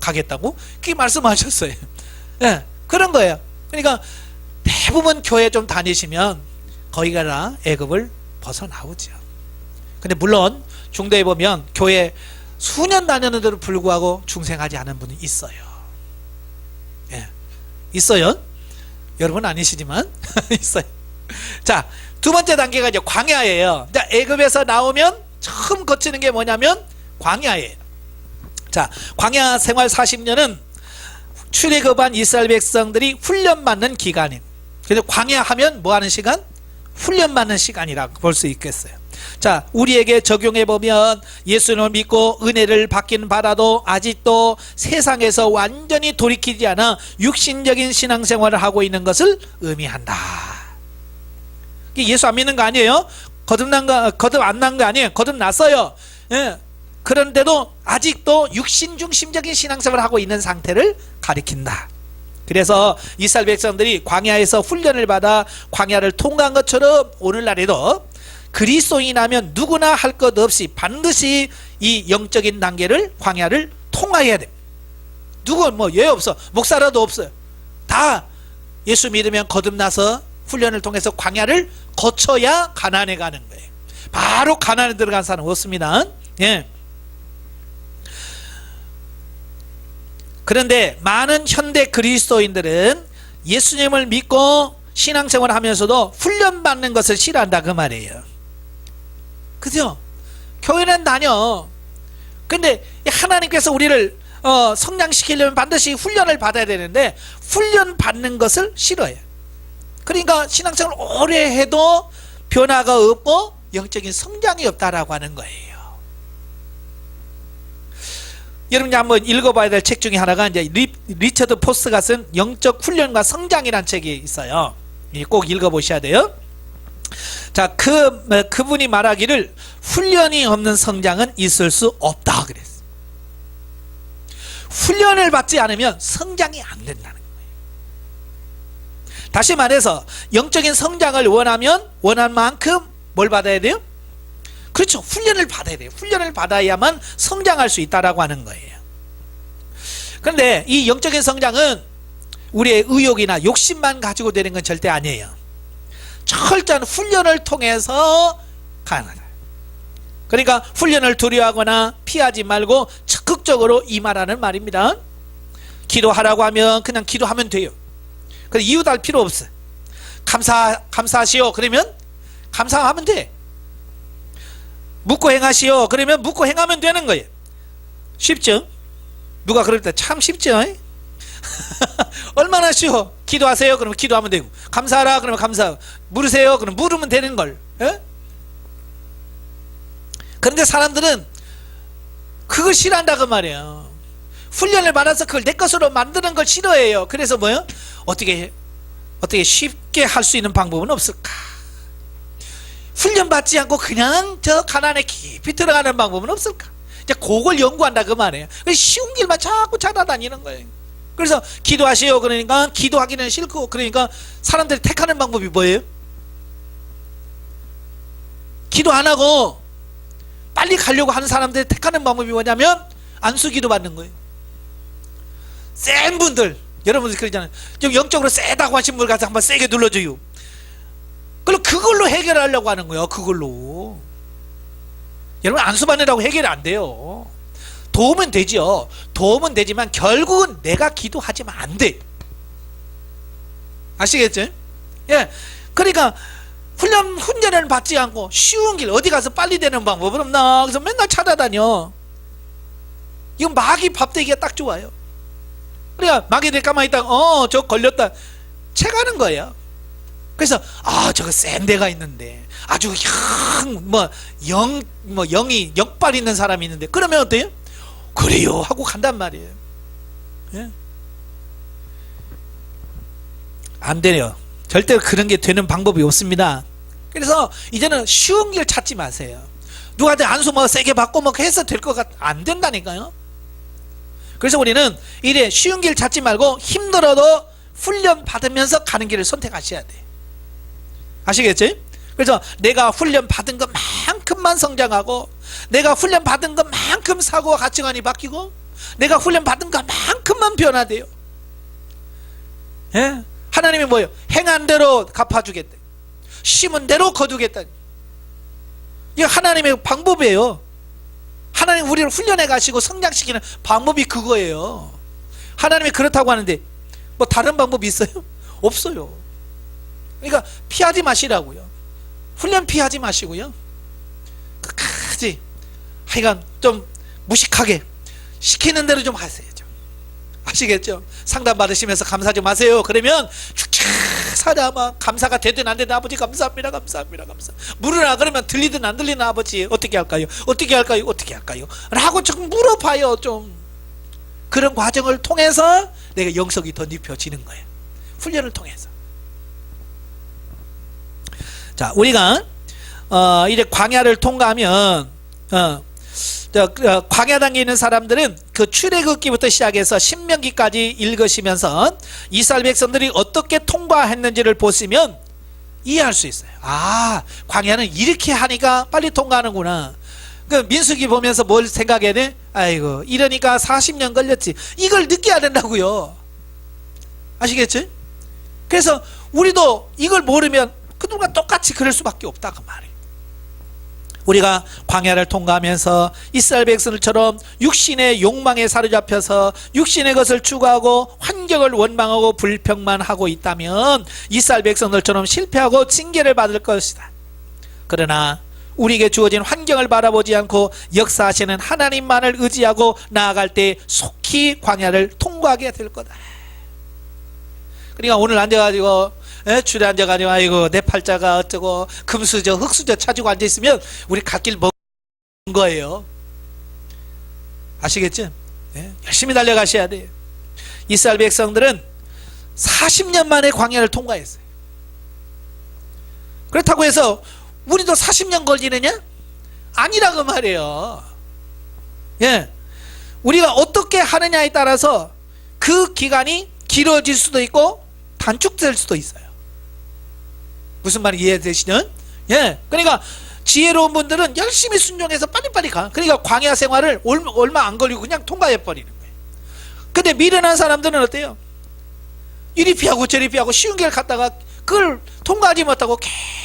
가겠다고 그렇게 말씀하셨어요. 네, 그런 거예요. 그러니까 대부분 교회 좀 다니시면 거기가 다 애굽을 벗어나오죠. 근데 물론 중도에 보면 교회 수년 다녔는데도 불구하고 중생하지 않은 분이 있어요. 예, 있어요. 여러분 아니시지만 있어요. 자, 두 번째 단계가 이제 광야예요. 자, 애굽에서 나오면 처음 거치는 게 뭐냐면 광야예요. 자, 광야 생활 40년은 출애굽한 이스라엘 백성들이 훈련받는 기간이에요. 그래서 광야 하면 뭐 하는 시간? 훈련받는 시간이라고 볼 수 있겠어요. 자, 우리에게 적용해 보면 예수님을 믿고 은혜를 받긴 받아도 아직도 세상에서 완전히 돌이키지 않아 육신적인 신앙생활을 하고 있는 것을 의미한다. 예수 안 믿는 거 아니에요? 거듭 안 난 거 아니에요? 거듭났어요. 예. 그런데도 아직도 육신 중심적인 신앙생활을 하고 있는 상태를 가리킨다. 그래서 이스라엘 백성들이 광야에서 훈련을 받아 광야를 통과한 것처럼 오늘날에도 그리스도인이라면 누구나 할 것 없이 반드시 이 영적인 단계를, 광야를 통과해야 돼. 누구 예 없어. 목사라도 없어요. 다 예수 믿으면 거듭나서 훈련을 통해서 광야를 거쳐야 가나안에 가는 거예요. 바로 가나안에 들어간 사람은 없습니다. 예. 그런데 많은 현대 그리스도인들은 예수님을 믿고 신앙생활을 하면서도 훈련받는 것을 싫어한다 그 말이에요. 그죠? 교회는 다녀. 근데 하나님께서 우리를 성장시키려면 반드시 훈련을 받아야 되는데 훈련 받는 것을 싫어해요. 그러니까 신앙생활을 오래 해도 변화가 없고 영적인 성장이 없다라고 하는 거예요. 여러분이 한번 읽어봐야 될 책 중에 하나가 이제 리처드 포스가 쓴 영적 훈련과 성장이라는 책이 있어요. 꼭 읽어보셔야 돼요. 자, 그분이 말하기를 훈련이 없는 성장은 있을 수 없다 그랬어요. 훈련을 받지 않으면 성장이 안 된다는 거예요. 다시 말해서 영적인 성장을 원한 만큼 뭘 받아야 돼요? 그렇죠. 훈련을 받아야 돼요. 훈련을 받아야만 성장할 수 있다라고 하는 거예요. 그런데 이 영적인 성장은 우리의 의욕이나 욕심만 가지고 되는 건 절대 아니에요. 철저한 훈련을 통해서 가능하다. 그러니까 훈련을 두려워하거나 피하지 말고 적극적으로 임하라는 말입니다. 기도하라고 하면 그냥 기도하면 돼요. 그래서 이유 달 필요 없어요. 감사하시오 그러면 감사하면 돼. 묻고 행하시오 그러면 묻고 행하면 되는 거예요. 쉽죠? 누가 그럴 때 참 쉽죠? 얼마나 쉬워. 기도하세요 그러면 기도하면 되고, 감사하라 그러면 감사하고, 물으세요 그러면 물으면 되는 걸. 에? 그런데 사람들은 그걸 싫어한다 그 말이에요. 훈련을 받아서 그걸 내 것으로 만드는 걸 싫어해요. 그래서 뭐요? 어떻게 쉽게 할 수 있는 방법은 없을까? 훈련받지 않고 그냥 저 가난에 깊이 들어가는 방법은 없을까? 이제 그걸 연구한다 그 말이에요. 쉬운 길만 자꾸 찾아다니는 거예요. 그래서 기도하세요 그러니까 기도하기는 싫고, 그러니까 사람들이 택하는 방법이 뭐예요? 기도 안 하고 빨리 가려고 하는 사람들이 택하는 방법이 뭐냐면 안수기도 받는 거예요. 센 분들, 여러분들 그러잖아요. 좀 영적으로 세다고 하신 분 가서 한번 세게 눌러줘요. 그걸로 해결하려고 하는 거예요. 그걸로. 여러분 안수 받느라고 해결이 안 돼요. 도움은 되죠. 도움은 되지만 결국은 내가 기도하지만 안 돼. 아시겠죠? 예. 그러니까 훈련을 받지 않고 쉬운 길, 어디 가서 빨리 되는 방법은 없나? 그래서 맨날 찾아다녀. 이건 마귀 밥되기가 딱 좋아요. 그러니까 마귀들 가만히 있다가 저 걸렸다 채가는 거예요. 그래서 저거 센 데가 있는데 아주 영이 역발 있는 사람이 있는데 그러면 어때요? 그래요 하고 간단 말이에요. 예? 안 돼요. 절대로 그런 게 되는 방법이 없습니다. 그래서 이제는 쉬운 길 찾지 마세요. 누구한테 안수 세게 받고 해서 될 것 안 된다니까요. 그래서 우리는 이래 쉬운 길 찾지 말고 힘들어도 훈련 받으면서 가는 길을 선택하셔야 돼. 아시겠죠? 그래서 내가 훈련 받은 것만큼만 성장하고, 내가 훈련 받은 것만큼 사고와 가치관이 바뀌고, 내가 훈련 받은 것만큼만 변화돼요. 예? 하나님이 뭐예요? 행한 대로 갚아주겠다. 심은 대로 거두겠다. 이게 하나님의 방법이에요. 하나님 우리를 훈련해 가시고 성장시키는 방법이 그거예요. 하나님이 그렇다고 하는데 다른 방법이 있어요? 없어요. 그러니까 피하지 마시라고요. 훈련 피하지 마시고요. 끝까지 하여간 좀 무식하게 시키는 대로 좀 하세요. 좀. 아시겠죠? 상담 받으시면서 감사 좀 하세요. 그러면 축착 사다마 감사가 되든 안 되든 아버지 감사합니다. 감사합니다. 물으라 그러면 들리든 안 들리는 아버지 어떻게 할까요? 어떻게 할까요? 어떻게 할까요? 라고 좀 물어봐요. 좀 그런 과정을 통해서 내가 영성이 더 높여지는 거예요. 훈련을 통해서. 자, 우리가 이제 광야를 통과하면 광야 단계에 있는 사람들은 그 출애굽기부터 시작해서 신명기까지 읽으시면서 이스라엘 백성들이 어떻게 통과했는지를 보시면 이해할 수 있어요. 광야는 이렇게 하니까 빨리 통과하는구나. 그 민수기 보면서 뭘 생각해야 돼? 아이고 이러니까 40년 걸렸지. 이걸 느껴야 된다고요. 아시겠지? 그래서 우리도 이걸 모르면 그들과 똑같이 그럴 수밖에 없다 그 말이에요. 우리가 광야를 통과하면서 이스라엘 백성들처럼 육신의 욕망에 사로잡혀서 육신의 것을 추구하고 환경을 원망하고 불평만 하고 있다면 이스라엘 백성들처럼 실패하고 징계를 받을 것이다. 그러나 우리에게 주어진 환경을 바라보지 않고 역사하시는 하나님만을 의지하고 나아갈 때 속히 광야를 통과하게 될 거다. 그러니까 오늘 앉아가지고 줄에 앉아가지고 아이고 내 팔자가 어쩌고 금수저 흙수저 차지고 앉아있으면 우리 갓길 먹은 거예요. 아시겠죠? 열심히 달려가셔야 돼요. 이스라엘 백성들은 40년 만에 광야를 통과했어요. 그렇다고 해서 우리도 40년 걸리느냐? 아니라고 말이에요. 우리가 어떻게 하느냐에 따라서 그 기간이 길어질 수도 있고 단축될 수도 있어요. 무슨 말이 이해되시는? 그러니까 지혜로운 분들은 열심히 순종해서 빨리빨리 가. 그러니까 광야 생활을 얼마 안 걸리고 그냥 통과해 버리는 거예요. 근데 미련한 사람들은 어때요? 이리 피하고 저리 피하고 쉬운 길 갔다가 그걸 통과하지 못하고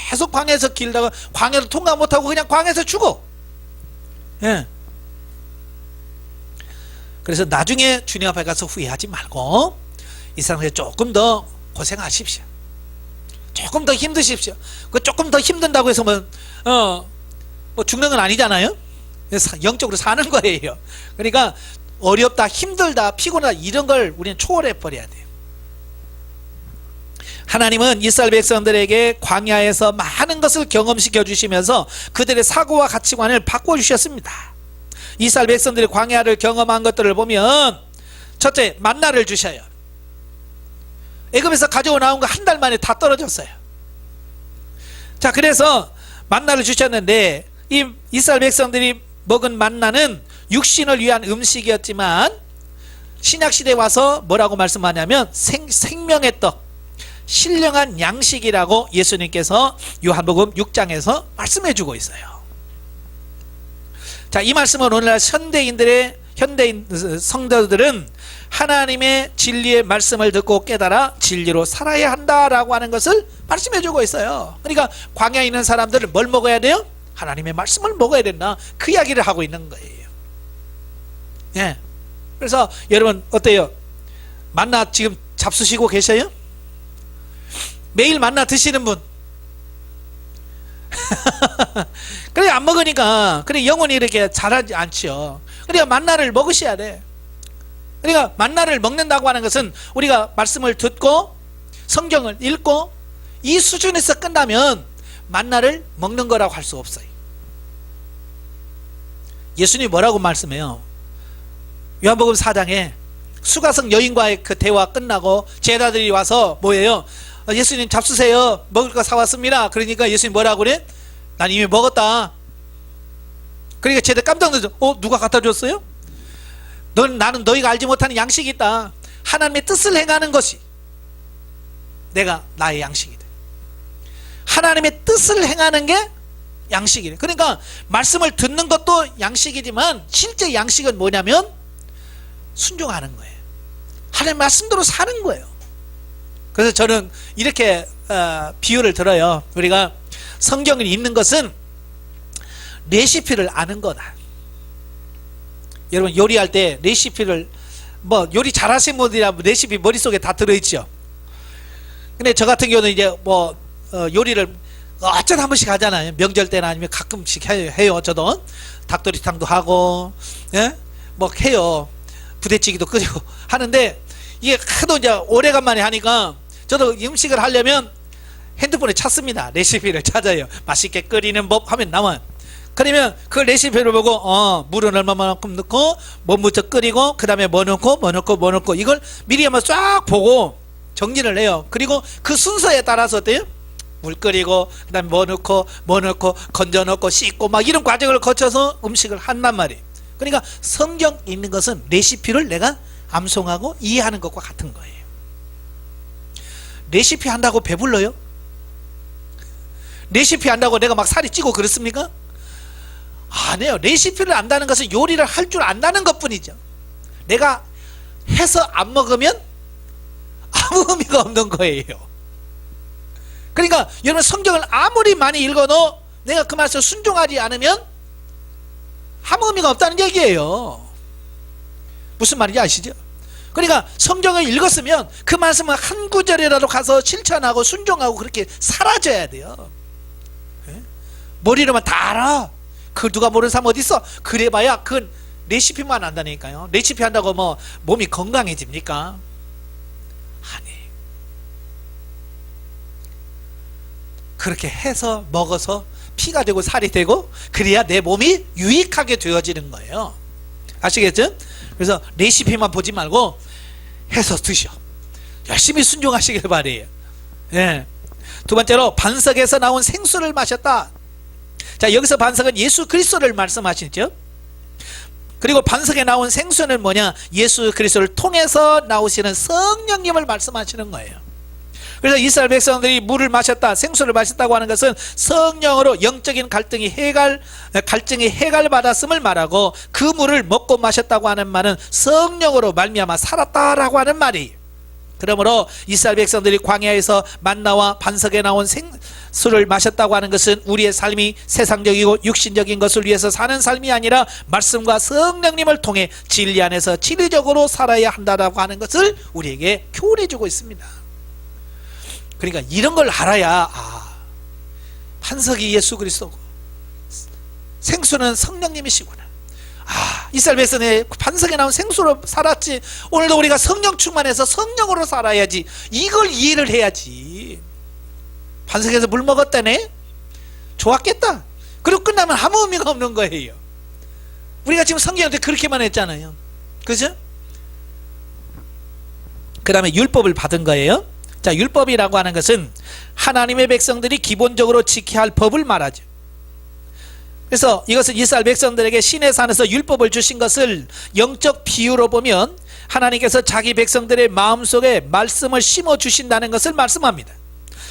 계속 광야에서 길다가 광야를 통과 못하고 그냥 광야에서 죽어. 그래서 나중에 주님 앞에 가서 후회하지 말고 이 상태에 조금 더 고생하십시오. 조금 더 힘드십시오. 그 조금 더 힘든다고 해서 뭐 죽는 건 아니잖아요. 영적으로 사는 거예요. 그러니까 어렵다, 힘들다, 피곤하다 이런 걸 우리는 초월해 버려야 돼요. 하나님은 이스라엘 백성들에게 광야에서 많은 것을 경험시켜 주시면서 그들의 사고와 가치관을 바꿔주셨습니다. 이스라엘 백성들이 광야를 경험한 것들을 보면 첫째, 만나를 주셔요. 애굽에서 가져오 나온 거 한 달 만에 다 떨어졌어요. 자, 그래서 만나를 주셨는데 이 이스라엘 백성들이 먹은 만나는 육신을 위한 음식이었지만 신약시대에 와서 뭐라고 말씀하냐면 생명의 떡, 신령한 양식이라고 예수님께서 요한복음 6장에서 말씀해 주고 있어요. 자, 이 말씀은 오늘날 현대인 성도들은 하나님의 진리의 말씀을 듣고 깨달아 진리로 살아야 한다라고 하는 것을 말씀해 주고 있어요. 그러니까 광야에 있는 사람들은 뭘 먹어야 돼요? 하나님의 말씀을 먹어야 된다. 그 이야기를 하고 있는 거예요. 예. 그래서 여러분 어때요? 만나 지금 잡수시고 계셔요? 매일 만나 드시는 분? 그래 안 먹으니까 그래 영혼이 이렇게 자라지 않죠. 그러니까 만나를 먹으셔야 돼. 그러니까 만나를 먹는다고 하는 것은 우리가 말씀을 듣고 성경을 읽고 이 수준에서 끝나면 만나를 먹는 거라고 할 수 없어요. 예수님이 뭐라고 말씀해요? 요한복음 4장에 수가성 여인과의 그 대화 끝나고 제자들이 와서 뭐예요? 예수님 잡수세요. 먹을 거 사왔습니다. 그러니까 예수님 뭐라고 그래? 난 이미 먹었다. 그러니까 제자들 깜짝 놀라죠. 누가 갖다 줬어요? 나는 너희가 알지 못하는 양식이 있다. 하나님의 뜻을 행하는 것이 내가 나의 양식이다. 하나님의 뜻을 행하는 게 양식이래. 그러니까 말씀을 듣는 것도 양식이지만 실제 양식은 뭐냐면 순종하는 거예요. 하나님 말씀대로 사는 거예요. 그래서 저는 이렇게 비유를 들어요. 우리가 성경을 읽는 것은 레시피를 아는 거다. 여러분 요리할 때 레시피를 뭐 요리 잘하시는 분들이라 레시피 머릿속에 다 들어있죠. 근데 저 같은 경우는 이제 뭐 요리를 어쩌다 한 번씩 하잖아요. 명절 때나 아니면 가끔씩 해요. 저도 닭도리탕도 하고 예? 뭐 해요. 부대찌개도 끓이고 하는데 이게 하도 이제 오래간만에 하니까 저도 음식을 하려면 핸드폰에 찾습니다. 레시피를 찾아요. 맛있게 끓이는 법 하면 나와요. 그러면 그 레시피를 보고 물은 얼마만큼 넣고 뭐 먼저 끓이고 그 다음에 뭐 넣고 이걸 미리 한번 쫙 보고 정리를 해요. 그리고 그 순서에 따라서 어때요? 물 끓이고 그 다음에 뭐 넣고 건져 넣고 씻고 막 이런 과정을 거쳐서 음식을 한단 말이에요. 그러니까 성경 읽는 것은 레시피를 내가 암송하고 이해하는 것과 같은 거예요. 레시피 한다고 배불러요? 레시피 한다고 내가 막 살이 찌고 그렇습니까? 아니에요. 레시피를 안다는 것은 요리를 할 줄 안다는 것 뿐이죠. 내가 해서 안 먹으면 아무 의미가 없는 거예요. 그러니까 여러분 성경을 아무리 많이 읽어도 내가 그 말씀을 순종하지 않으면 아무 의미가 없다는 얘기예요. 무슨 말인지 아시죠? 그러니까 성경을 읽었으면 그 말씀을 한 구절이라도 가서 실천하고 순종하고 그렇게 사라져야 돼요. 머리로만 다 알아. 그 누가 모르는 사람 어디 있어? 그래봐야 그건 레시피만 안다니까요. 레시피 한다고 뭐 몸이 건강해집니까? 아니. 그렇게 해서 먹어서 피가 되고 살이 되고 그래야 내 몸이 유익하게 되어지는 거예요. 아시겠죠? 그래서 레시피만 보지 말고 해서 드셔. 열심히 순종하시길 바래요. 예. 두 번째로 반석에서 나온 생수를 마셨다. 자, 여기서 반석은 예수 그리스도를 말씀하시죠. 그리고 반석에 나온 생수는 뭐냐? 예수 그리스도를 통해서 나오시는 성령님을 말씀하시는 거예요. 그래서 이스라엘 백성들이 물을 마셨다, 생수를 마셨다고 하는 것은 성령으로 영적인 갈증이 해갈받았음을 말하고 그 물을 먹고 마셨다고 하는 말은 성령으로 말미암아 살았다라고 하는 말이에요. 그러므로 이스라엘 백성들이 광야에서 만나와 반석에 나온 생수를 마셨다고 하는 것은 우리의 삶이 세상적이고 육신적인 것을 위해서 사는 삶이 아니라 말씀과 성령님을 통해 진리 안에서 진리적으로 살아야 한다라고 하는 것을 우리에게 교훈해 주고 있습니다. 그러니까 이런 걸 알아야 반석이 예수 그리스도고 생수는 성령님이시구나. 이스라엘 백성의 반석에 나온 생수로 살았지. 오늘도 우리가 성령 충만해서 성령으로 살아야지. 이걸 이해를 해야지. 반석에서 물 먹었다네? 좋았겠다. 그리고 끝나면 아무 의미가 없는 거예요. 우리가 지금 성경한테 그렇게만 했잖아요. 그죠? 그 다음에 율법을 받은 거예요. 자, 율법이라고 하는 것은 하나님의 백성들이 기본적으로 지켜야 할 법을 말하죠. 그래서 이것은 이스라엘 백성들에게 시내 산에서 율법을 주신 것을 영적 비유로 보면 하나님께서 자기 백성들의 마음속에 말씀을 심어 주신다는 것을 말씀합니다.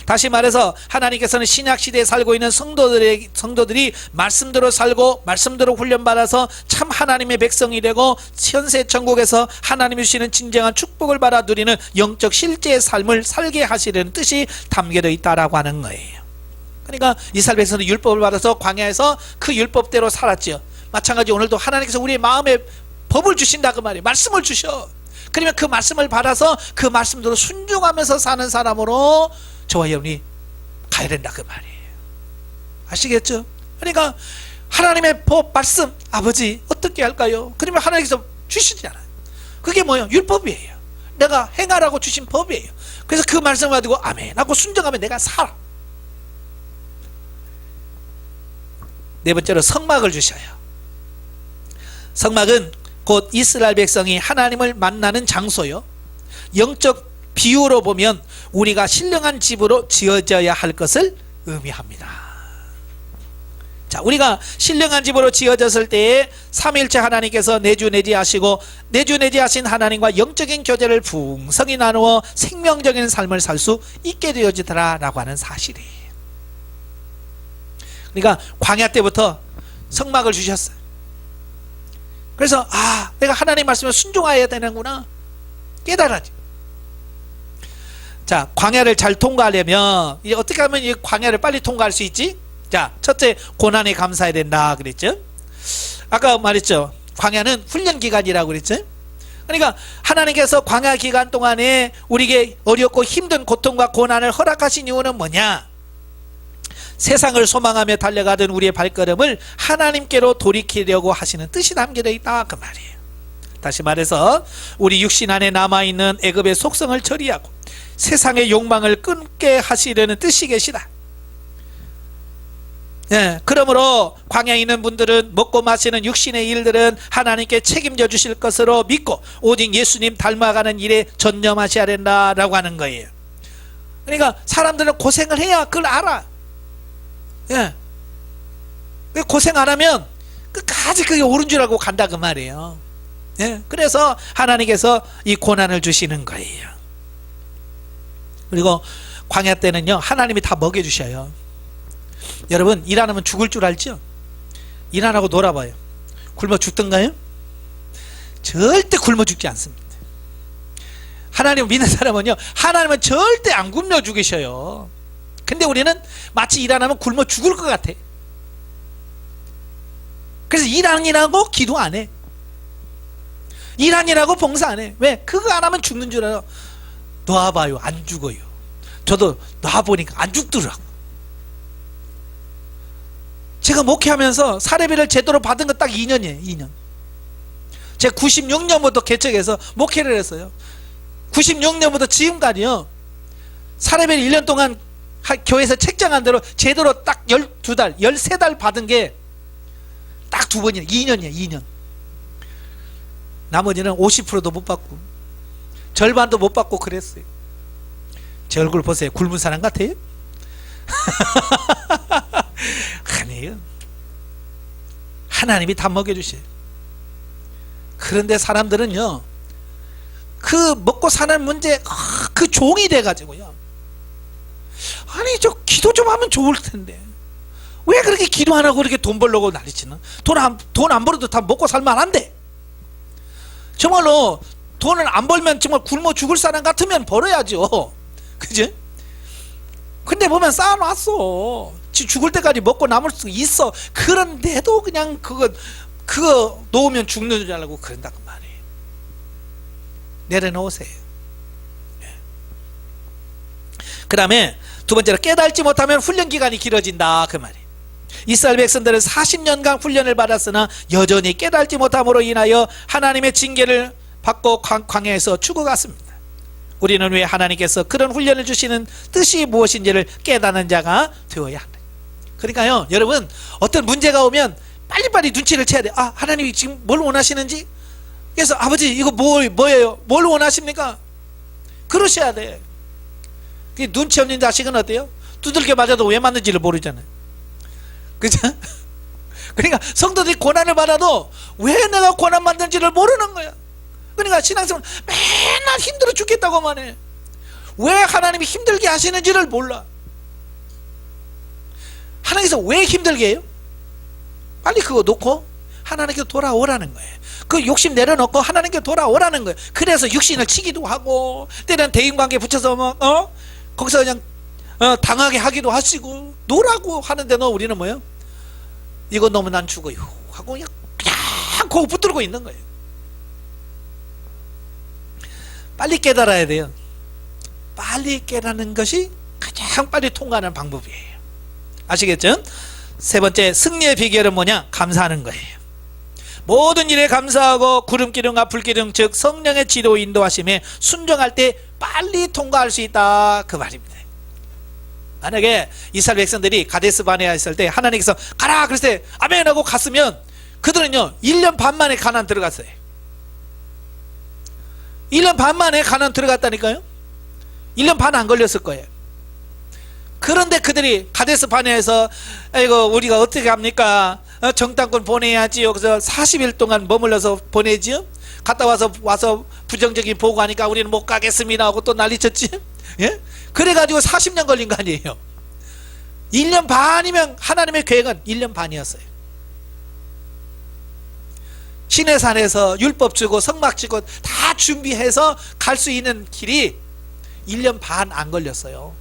다시 말해서 하나님께서는 신약시대에 살고 있는 성도들이 말씀대로 살고 말씀대로 훈련받아서 참 하나님의 백성이 되고 현세 천국에서 하나님이 주시는 진정한 축복을 받아 누리는 영적 실제의 삶을 살게 하시려는 뜻이 담겨져 있다라고 하는 거예요. 그러니까 이스라엘 백성은 율법을 받아서 광야에서 그 율법대로 살았죠. 마찬가지 오늘도 하나님께서 우리의 마음에 법을 주신다 그 말이에요. 말씀을 주셔. 그러면 그 말씀을 받아서 그 말씀대로 순종하면서 사는 사람으로 저와 여러분이 가야 된다 그 말이에요. 아시겠죠? 그러니까 하나님의 법 말씀 아버지 어떻게 할까요? 그러면 하나님께서 주시잖아요. 그게 뭐예요? 율법이에요. 내가 행하라고 주신 법이에요. 그래서 그 말씀을 가지고 아멘 하고 순종하면 내가 살아. 네 번째로 성막을 주셔요. 성막은 곧 이스라엘 백성이 하나님을 만나는 장소요, 영적 비유로 보면 우리가 신령한 집으로 지어져야 할 것을 의미합니다. 자, 우리가 신령한 집으로 지어졌을 때에 삼위일체 하나님께서 내주내지하시고 내주내지하신 하나님과 영적인 교제를 풍성히 나누어 생명적인 삶을 살 수 있게 되어지더라라고 하는 사실이에요. 그러니까 광야 때부터 성막을 주셨어요. 그래서 내가 하나님 말씀에 순종해야 되는구나 깨달아지. 자, 광야를 잘 통과하려면 어떻게 하면 이 광야를 빨리 통과할 수 있지? 자, 첫째, 고난에 감사해야 된다 그랬죠. 아까 말했죠. 광야는 훈련 기간이라고 그랬죠. 그러니까 하나님께서 광야 기간 동안에 우리에게 어렵고 힘든 고통과 고난을 허락하신 이유는 뭐냐? 세상을 소망하며 달려가던 우리의 발걸음을 하나님께로 돌이키려고 하시는 뜻이 담겨져 있다 그 말이에요. 다시 말해서 우리 육신 안에 남아있는 애굽의 속성을 처리하고 세상의 욕망을 끊게 하시려는 뜻이 계시다. 그러므로 광야에 있는 분들은 먹고 마시는 육신의 일들은 하나님께 책임져 주실 것으로 믿고 오직 예수님 닮아가는 일에 전념하셔야 된다라고 하는 거예요. 그러니까 사람들은 고생을 해야 그걸 알아. 고생 안 하면 끝까지 그게 옳은 줄 알고 간다 그 말이에요. 그래서 하나님께서 이 고난을 주시는 거예요. 그리고 광야 때는요 하나님이 다 먹여주셔요. 여러분 일 안 하면 죽을 줄 알죠? 일 안 하고 놀아봐요. 굶어 죽던가요? 절대 굶어 죽지 않습니다. 하나님을 믿는 사람은요 하나님은 절대 안 굶어 죽이셔요. 근데 우리는 마치 일 안 하면 굶어 죽을 것 같아. 그래서 일 안 일하고 기도 안 해. 일 안 일하고 봉사 안 해. 왜? 그거 안 하면 죽는 줄 알아. 놔봐요 안 죽어요. 저도 놔보니까 안 죽더라고. 제가 목회하면서 사례비를 제대로 받은 거 딱 2년이에요 2년. 제가 96년부터 개척해서 목회를 했어요. 96년부터 지금까지요 사례비를 1년 동안 교회에서 책정한 대로 제대로 딱 12달 13달 받은 게 딱 2번이에요 2년이에요 2년. 나머지는 50%도 못 받고 절반도 못 받고 그랬어요. 제 얼굴 보세요. 굶은 사람 같아요? 아니에요. 하나님이 다 먹여주셔요. 그런데 사람들은요 그 먹고 사는 문제 그 종이 돼가지고요 아니 저 기도 좀 하면 좋을 텐데 왜 그렇게 기도 안 하고 그렇게 돈 벌려고 난리치는? 돈 안 벌어도 다 먹고 살만한데 정말로 돈을 안 벌면 정말 굶어 죽을 사람 같으면 벌어야죠. 그지? 근데 보면 쌓아놨어. 죽을 때까지 먹고 남을 수 있어. 그런데도 그냥 그거 놓으면 죽는 줄 알고 그런다 그 말이에요. 내려놓으세요. 그 다음에 두 번째로 깨달지 못하면 훈련 기간이 길어진다 그 말이에요. 이스라엘 백성들은 40년간 훈련을 받았으나 여전히 깨달지 못함으로 인하여 하나님의 징계를 받고 광야에서 죽어갔습니다. 우리는 왜 하나님께서 그런 훈련을 주시는 뜻이 무엇인지를 깨닫는 자가 되어야 한다. 그러니까요 여러분 어떤 문제가 오면 빨리빨리 눈치를 채야 돼. 하나님이 지금 뭘 원하시는지. 그래서 아버지 이거 뭐예요? 뭘 원하십니까? 그러셔야 돼. 눈치 없는 자식은 어때요? 두들겨 맞아도 왜 맞는지를 모르잖아요. 그죠? 그러니까 성도들이 고난을 받아도 왜 내가 고난 받는지를 모르는 거야. 그러니까 신앙생활 맨날 힘들어 죽겠다고만 해. 왜 하나님이 힘들게 하시는지를 몰라. 하나님께서 왜 힘들게 해요? 빨리 그거 놓고 하나님께 돌아오라는 거예요. 그 욕심 내려놓고 하나님께 돌아오라는 거예요. 그래서 육신을 치기도 하고, 때는 대인관계 붙여서 거기서 그냥 당하게 하기도 하시고, 노라고 하는데 우리는 뭐예요? 이거 너무 난 죽어요 하고 그냥 그거 붙들고 있는 거예요. 빨리 깨달아야 돼요. 빨리 깨닫는 것이 가장 빨리 통과하는 방법이에요. 아시겠죠? 세 번째, 승리의 비결은 뭐냐? 감사하는 거예요. 모든 일에 감사하고 구름기둥과 불기둥, 즉 성령의 지도 인도하심에 순종할 때 빨리 통과할 수 있다, 그 말입니다. 만약에 이스라엘 백성들이 가데스 바네아에 있을 때 하나님께서 가라 그랬을 때 아멘 하고 갔으면 그들은요 1년 반 만에 가나안 들어갔어요. 1년 반 만에 가나안 들어갔다니까요. 1년 반 안 걸렸을 거예요. 그런데 그들이 가데스 바네아에서 아이고 우리가 어떻게 합니까? 정탐꾼 보내야지요. 그래서 40일 동안 머물러서 보내지요. 갔다 와서 부정적인 보고하니까 우리는 못 가겠습니다 하고 또 난리쳤지. 예? 그래가지고 40년 걸린 거 아니에요. 1년 반이면 하나님의 계획은 1년 반이었어요. 시내산에서 율법 주고 성막 주고 다 준비해서 갈 수 있는 길이 1년 반 안 걸렸어요.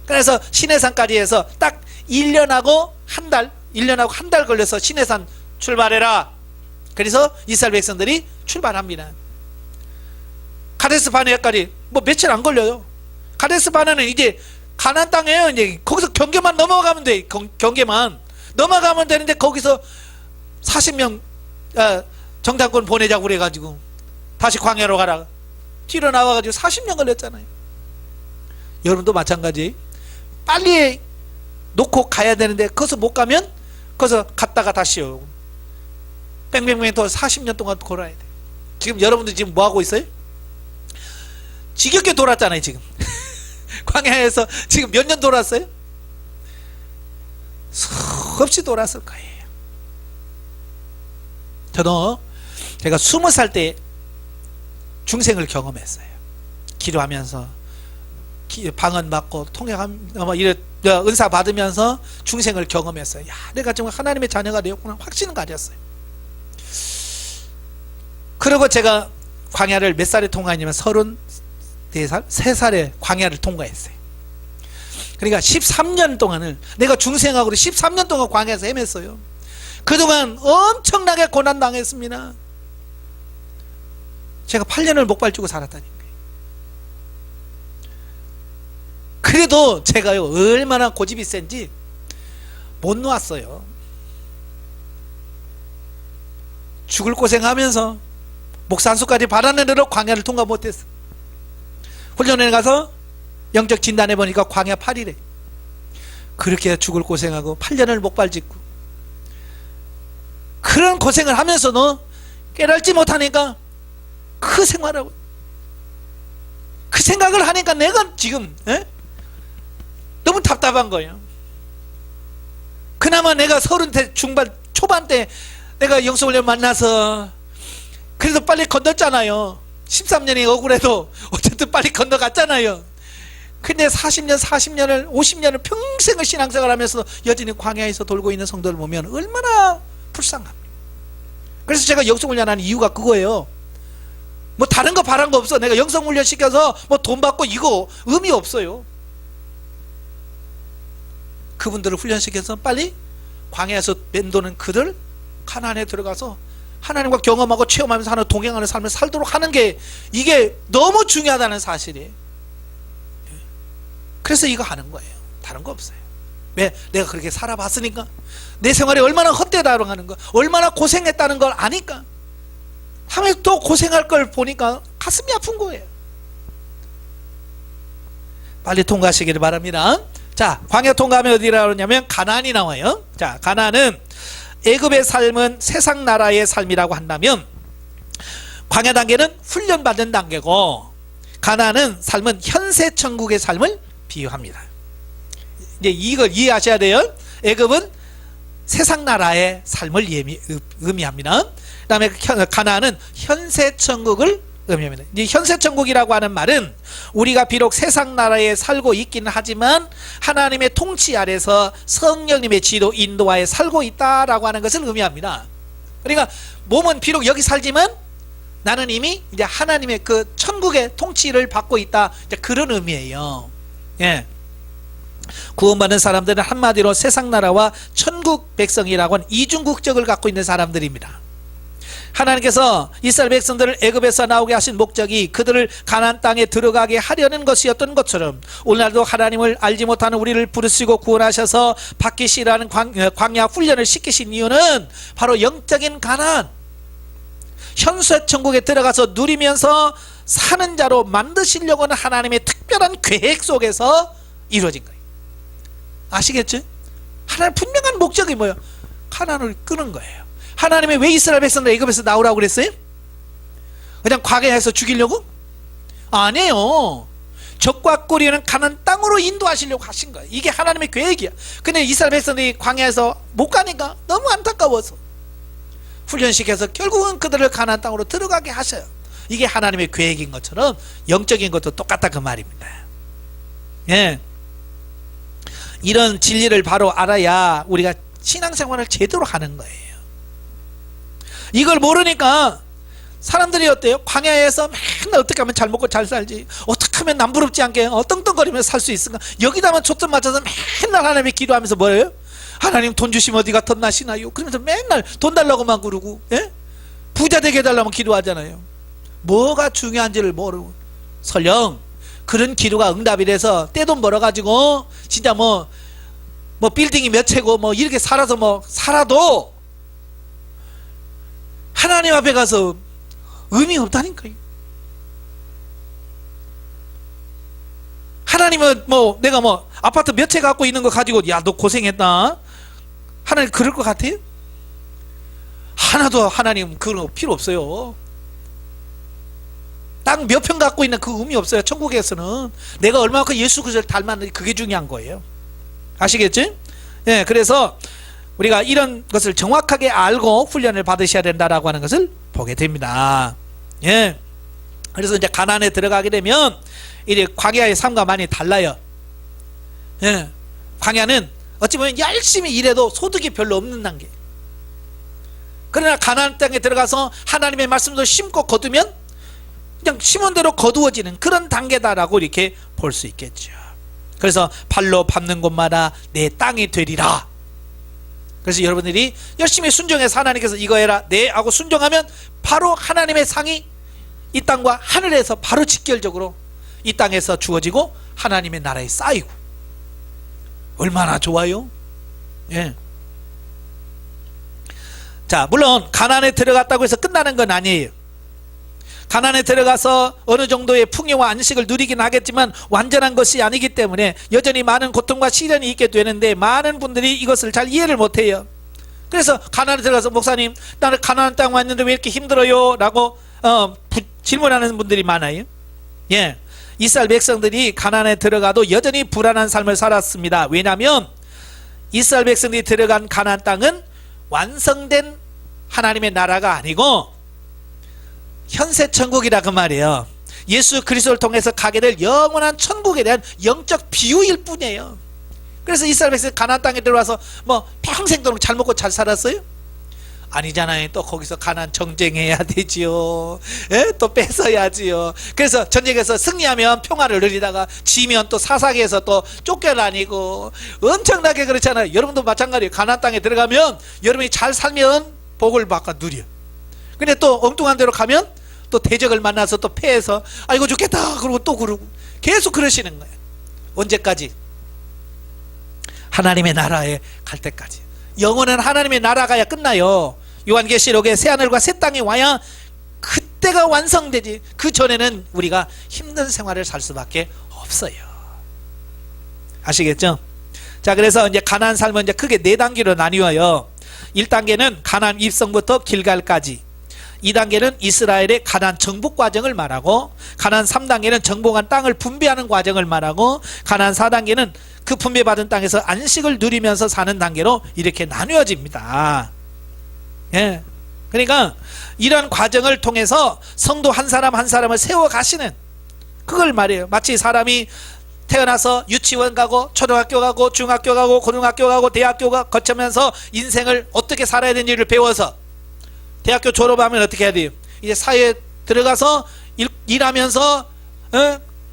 그래서 시내산까지 해서 딱 1년하고 한 달 걸려서 시내산 출발해라. 그래서 이스라엘 백성들이 출발합니다. 가데스 바네아까지 뭐 며칠 안 걸려요. 가데스 바네아는 이제 가나안 땅이에요. 이제 거기서 경계만 넘어가면 돼. 경계만 넘어가면 되는데 거기서 40명 정탐꾼 보내자고 그래가지고 다시 광야로 가라. 뒤로 나와가지고 40년 걸렸잖아요. 여러분도 마찬가지. 빨리 놓고 가야 되는데 거기서 못 가면 거기서 갔다가 다시요. 뺑뺑뺑 또 40년 동안 돌아야 돼. 지금 여러분들 지금 뭐 하고 있어요? 지겹게 돌았잖아요 지금. 광야에서 지금 몇 년 돌았어요? 수없이 돌았을 거예요. 저도 제가 20살 때 중생을 경험했어요. 기도하면서 방언 받고 통역하면서 은사 받으면서 중생을 경험했어요. 야, 내가 정말 하나님의 자녀가 되었구나 확신을 가졌어요. 그리고 제가 광야를 몇 살에 통과했냐면 34살? 3살에 광야를 통과했어요. 그러니까 13년 동안을 내가 중생하고 13년 동안 광야에서 헤맸어요. 그동안 엄청나게 고난당했습니다. 제가 8년을 목발주고 살았다니까요. 그래도 제가요 얼마나 고집이 센지 못 놓았어요. 죽을 고생하면서 목산수까지 받아내느라 광야를 통과 못했어. 훈련에 가서 영적 진단해 보니까 광야 8일에 그렇게 죽을 고생하고 8년을 목발짓고 그런 고생을 하면서도 깨달지 못하니까 그 생활하고 그 생각을 하니까 내가 지금 너무 답답한 거예요. 그나마 내가 30대 중반 초반 때 내가 영성훈련 만나서 그래서 빨리 건넜잖아요. 13년이 억울해도 어쨌든 빨리 건너갔잖아요. 근데 40년을 50년을 평생을 신앙생활 하면서 여전히 광야에서 돌고 있는 성도를 보면 얼마나 불쌍합니다. 그래서 제가 영성훈련 하는 이유가 그거예요. 뭐 다른 거 바란 거 없어. 내가 영성훈련 시켜서 뭐 돈 받고 이거 의미 없어요. 그분들을 훈련시켜서 빨리 광야에서 맴도는 그들 가나안에 들어가서 하나님과 경험하고 체험하면서 하는 동행하는 삶을 살도록 하는 게 이게 너무 중요하다는 사실이에요. 그래서 이거 하는 거예요. 다른 거 없어요. 왜? 내가 그렇게 살아봤으니까. 내 생활이 얼마나 헛되다고 하는 거, 얼마나 고생했다는 걸 아니까. 하면서 또 고생할 걸 보니까 가슴이 아픈 거예요. 빨리 통과하시기를 바랍니다. 자, 광야 통과하면 어디라 그러냐면 가나안이 나와요. 자, 가나안은 애굽의 삶은 세상 나라의 삶이라고 한다면 광야 단계는 훈련받은 단계고 가나안은 삶은 현세 천국의 삶을 비유합니다. 이제 이걸 이해하셔야 돼요. 애굽은 세상 나라의 삶을 의미합니다. 그 다음에 가나안은 현세천국을 의미합니다. 이 현세천국이라고 하는 말은 우리가 비록 세상 나라에 살고 있기는 하지만 하나님의 통치 아래서 성령님의 지도 인도하에 살고 있다라고 하는 것을 의미합니다. 그러니까 몸은 비록 여기 살지만 나는 이미 이제 하나님의 그 천국의 통치를 받고 있다, 이제 그런 의미예요. 예. 구원받는 사람들은 한마디로 세상 나라와 천국 백성이라고 하는 이중국적을 갖고 있는 사람들입니다. 하나님께서 이스라엘 백성들을 애굽에서 나오게 하신 목적이 그들을 가나안 땅에 들어가게 하려는 것이었던 것처럼 오늘날도 하나님을 알지 못하는 우리를 부르시고 구원하셔서 바뀌시라는 광야 훈련을 시키신 이유는 바로 영적인 가나안, 현세천국에 들어가서 누리면서 사는 자로 만드시려고 하는 하나님의 특별한 계획 속에서 이루어진 거예요. 아시겠죠? 하나님 분명한 목적이 뭐예요? 가나안을 끄는 거예요. 하나님이 왜 이스라엘 백성들 애굽에서 나오라고 그랬어요? 그냥 광야에서 죽이려고? 아니에요. 적과 꼬리는 가나안 땅으로 인도하시려고 하신 거예요. 이게 하나님의 계획이야. 근데 이스라엘 백성들이 광야에서 못 가니까 너무 안타까워서 훈련시켜서 결국은 그들을 가나안 땅으로 들어가게 하셔요. 이게 하나님의 계획인 것처럼 영적인 것도 똑같다, 그 말입니다. 예. 이런 진리를 바로 알아야 우리가 신앙생활을 제대로 하는 거예요. 이걸 모르니까 사람들이 어때요? 광야에서 맨날 어떻게 하면 잘 먹고 잘 살지, 어떻게 하면 남부럽지 않게 떵떵거리면서 살 수 있을까, 여기다만 초점 맞춰서 맨날 하나님께 기도하면서 뭐예요? 하나님 돈 주시면 어디가 덧나시나요? 그러면서 맨날 돈 달라고만 그러고, 예? 부자 되게 해달라고 기도하잖아요. 뭐가 중요한지를 모르고 설령 그런 기도가 응답이 돼서 떼돈 벌어가지고 진짜 뭐 빌딩이 몇 채고 뭐 이렇게 살아서 뭐 살아도 하나님 앞에 가서 의미 없다니까요. 하나님은 뭐 내가 뭐 아파트 몇 채 갖고 있는 거 가지고 야 너 고생했다, 하나님 그럴 것 같아요? 하나도 하나님 그런 거 필요 없어요. 땅 몇 평 갖고 있는 그 의미 없어요. 천국에서는 내가 얼마만큼 예수 그리스도를 닮았는지 그게 중요한 거예요. 아시겠지? 예, 그래서 우리가 이런 것을 정확하게 알고 훈련을 받으셔야 된다라고 하는 것을 보게 됩니다. 예. 그래서 이제 가나안에 들어가게 되면 이제 광야의 삶과 많이 달라요. 예. 광야는 어찌 보면 열심히 일해도 소득이 별로 없는 단계. 그러나 가나안 땅에 들어가서 하나님의 말씀도 심고 거두면 그냥 심은 대로 거두어지는 그런 단계다라고 이렇게 볼 수 있겠죠. 그래서 발로 밟는 곳마다 내 땅이 되리라. 그래서 여러분들이 열심히 순종해서 하나님께서 이거 해라 네 하고 순종하면 바로 하나님의 상이 이 땅과 하늘에서 바로 직결적으로 이 땅에서 주어지고 하나님의 나라에 쌓이고, 얼마나 좋아요. 예. 자, 물론 가나안에 들어갔다고 해서 끝나는 건 아니에요. 가나안에 들어가서 어느 정도의 풍요와 안식을 누리긴 하겠지만 완전한 것이 아니기 때문에 여전히 많은 고통과 시련이 있게 되는데 많은 분들이 이것을 잘 이해를 못해요. 그래서 가나안에 들어가서 목사님 나는 가나안 땅 왔는데 왜 이렇게 힘들어요? 라고 질문하는 분들이 많아요. 예, 이스라엘 백성들이 가나안에 들어가도 여전히 불안한 삶을 살았습니다. 왜냐하면 이스라엘 백성들이 들어간 가나안 땅은 완성된 하나님의 나라가 아니고 현세천국이라 그 말이에요. 예수 그리스도를 통해서 가게 될 영원한 천국에 대한 영적 비유일 뿐이에요. 그래서 이스라엘 백성이 가나안 땅에 들어와서 뭐 평생도록 잘 먹고 잘 살았어요? 아니잖아요. 또 거기서 가나안 정쟁해야 되지요. 예? 또 뺏어야지요. 그래서 전쟁에서 승리하면 평화를 누리다가 지면 또 사사기에서 또 쫓겨다니고 엄청나게 그렇잖아요. 여러분도 마찬가지예요. 가나안 땅에 들어가면 여러분이 잘 살면 복을 받고 누려. 근데 또 엉뚱한 데로 가면 또 대적을 만나서 또 패해서 아이고 죽겠다 그러고 또 그러고 계속 그러시는 거예요. 언제까지? 하나님의 나라에 갈 때까지. 영원한 하나님의 나라가야 끝나요. 요한계시록에 새하늘과 새 땅이 와야 그때가 완성되지. 그 전에는 우리가 힘든 생활을 살 수밖에 없어요. 아시겠죠? 자, 그래서 이제 가나안 삶은 이제 크게 4단계로 나뉘어요. 1단계는 가나안 입성부터 길갈까지, 2단계는 이스라엘의 가나안 정복 과정을 말하고, 가나안 3단계는 정복한 땅을 분배하는 과정을 말하고, 가나안 4단계는 그 분배받은 땅에서 안식을 누리면서 사는 단계로 이렇게 나누어집니다. 예. 그러니까 이러한 과정을 통해서 성도 한 사람 한 사람을 세워가시는, 그걸 말해요. 마치 사람이 태어나서 유치원 가고 초등학교 가고 중학교 가고 고등학교 가고 대학교 거치면서 인생을 어떻게 살아야 되는지를 배워서 대학교 졸업하면 어떻게 해야 돼요? 이제 사회에 들어가서 일하면서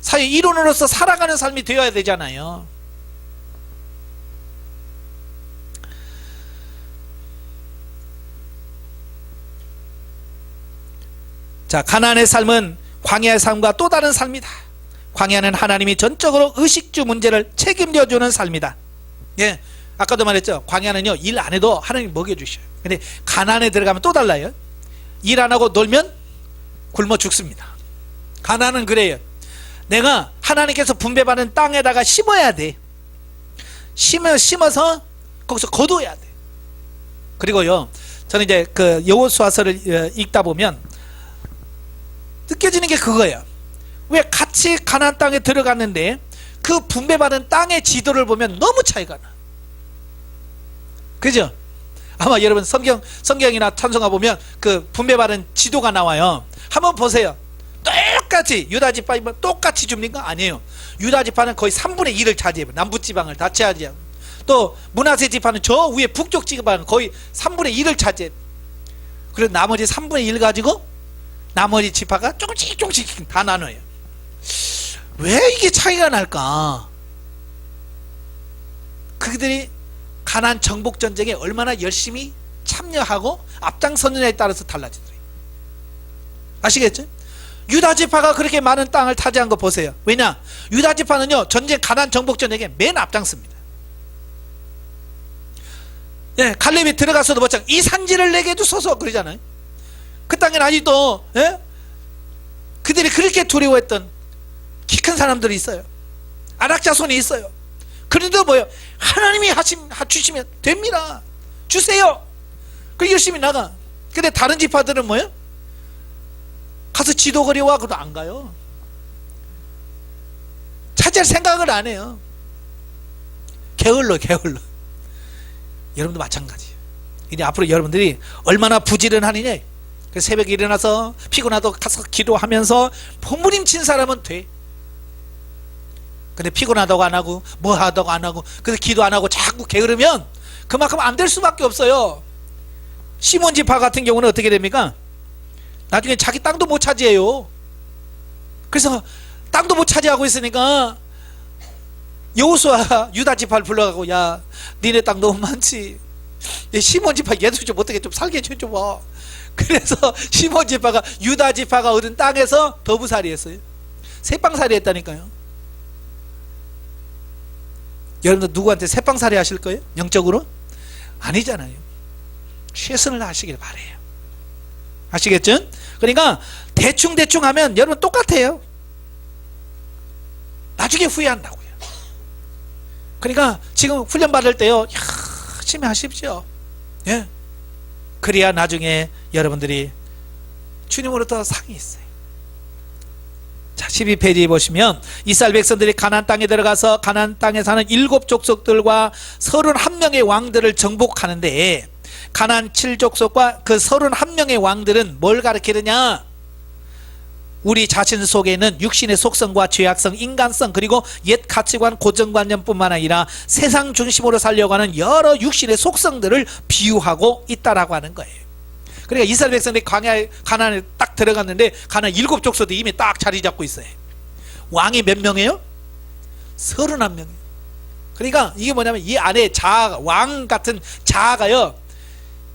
사회 일원으로서 살아가는 삶이 되어야 되잖아요. 자, 가나안의 삶은 광야의 삶과 또 다른 삶이다. 광야는 하나님이 전적으로 의식주 문제를 책임져주는 삶이다. 예, 아까도 말했죠. 광야는요, 일 안 해도 하나님이 먹여주셔요. 근데 가나안에 들어가면 또 달라요. 일 안 하고 놀면 굶어 죽습니다. 가나안은 그래요. 내가 하나님께서 분배받은 땅에다가 심어야 돼. 심어서 거기서 거둬야 돼. 그리고요, 저는 이제 그 여호수아서를 읽다 보면 느껴지는 게 그거예요. 왜 같이 가나안 땅에 들어갔는데 그 분배받은 땅의 지도를 보면 너무 차이가 나. 그죠? 아마 여러분 성경이나 찬송가 보면 그 분배받은 지도가 나와요. 한번 보세요. 똑같이 유다지파이면 똑같이 줍니까? 아니에요. 유다지파는 거의 3분의 1을 차지해요. 남부지방을 다 차지해요. 또 문하세 지파는 저 위에 북쪽 지방은 거의 3분의 1을 차지해요. 그래서 나머지 3분의 1 가지고 나머지 지파가 조금씩 다 나눠요. 왜 이게 차이가 날까? 그들이 가나안 정복 전쟁에 얼마나 열심히 참여하고 앞장섰느냐에 따라서 달라지더래요. 아시겠죠? 유다 지파가 그렇게 많은 땅을 차지한 거 보세요. 왜냐? 유다 지파는요, 전쟁 가나안 정복 전쟁에 맨 앞장섭니다. 예, 갈렙이 들어가서도 뭐죠? 이 산지를 내게 주소서 그러잖아요. 그 땅엔 아직도 그들이 그렇게 두려워했던 키 큰 사람들이 있어요. 아낙 자손이 있어요. 그런데도 뭐예요? 하나님이 주시면 됩니다. 주세요. 그 열심히 나가. 근데 다른 지파들은 뭐예요? 가서 지도 그려와. 그래도 안 가요. 차지할 생각을 안 해요. 게을러. 여러분도 마찬가지예요. 이제 앞으로 여러분들이 얼마나 부지런하느냐. 새벽에 일어나서 피곤하도 가서 기도하면서 몸부림친 사람은 돼. 근데 피곤하다고 안 하고 뭐 하다고 안 하고 그래서 기도 안 하고 자꾸 게으르면 그만큼 안 될 수밖에 없어요. 시몬 지파 같은 경우는 어떻게 됩니까? 나중에 자기 땅도 못 차지해요. 그래서 땅도 못 차지하고 있으니까 여호수아 유다 지파를 불러가고, 야, 니네 땅 너무 많지. 시몬 지파 얘도 좀 어떻게 좀 살게 해줘봐. 그래서 시몬 지파가 유다 지파가 얻은 땅에서 더부살이 했어요. 새빵살이 했다니까요. 여러분들 누구한테 새빵살이 하실 거예요? 영적으로? 아니잖아요. 최선을 다하시길 바래요. 아시겠죠? 그러니까 대충 하면 여러분 똑같아요. 나중에 후회한다고요. 그러니까 지금 훈련 받을 때요, 열심히 하십시오. 예. 그래야 나중에 여러분들이 주님으로부터 상이 있어요. 자, 12페이지에 보시면 이스라엘 백성들이 가나안 땅에 들어가서 가나안 땅에 사는 7 족속들과 31명의 왕들을 정복하는데, 가나안 7족속과 그 31명의 왕들은 뭘 가르치느냐? 우리 자신 속에 있는 육신의 속성과 죄악성, 인간성, 그리고 옛 가치관, 고정관념뿐만 아니라 세상 중심으로 살려고 하는 여러 육신의 속성들을 비유하고 있다라고 하는 거예요. 그러니까 이스라엘 백성들이 가나안에 딱 들어갔는데 가나안 7 족속도 이미 딱 자리 잡고 있어요. 왕이 몇 명이에요? 31명이에요. 그러니까 이게 뭐냐면 이 안에 자아가, 왕 같은 자아가요,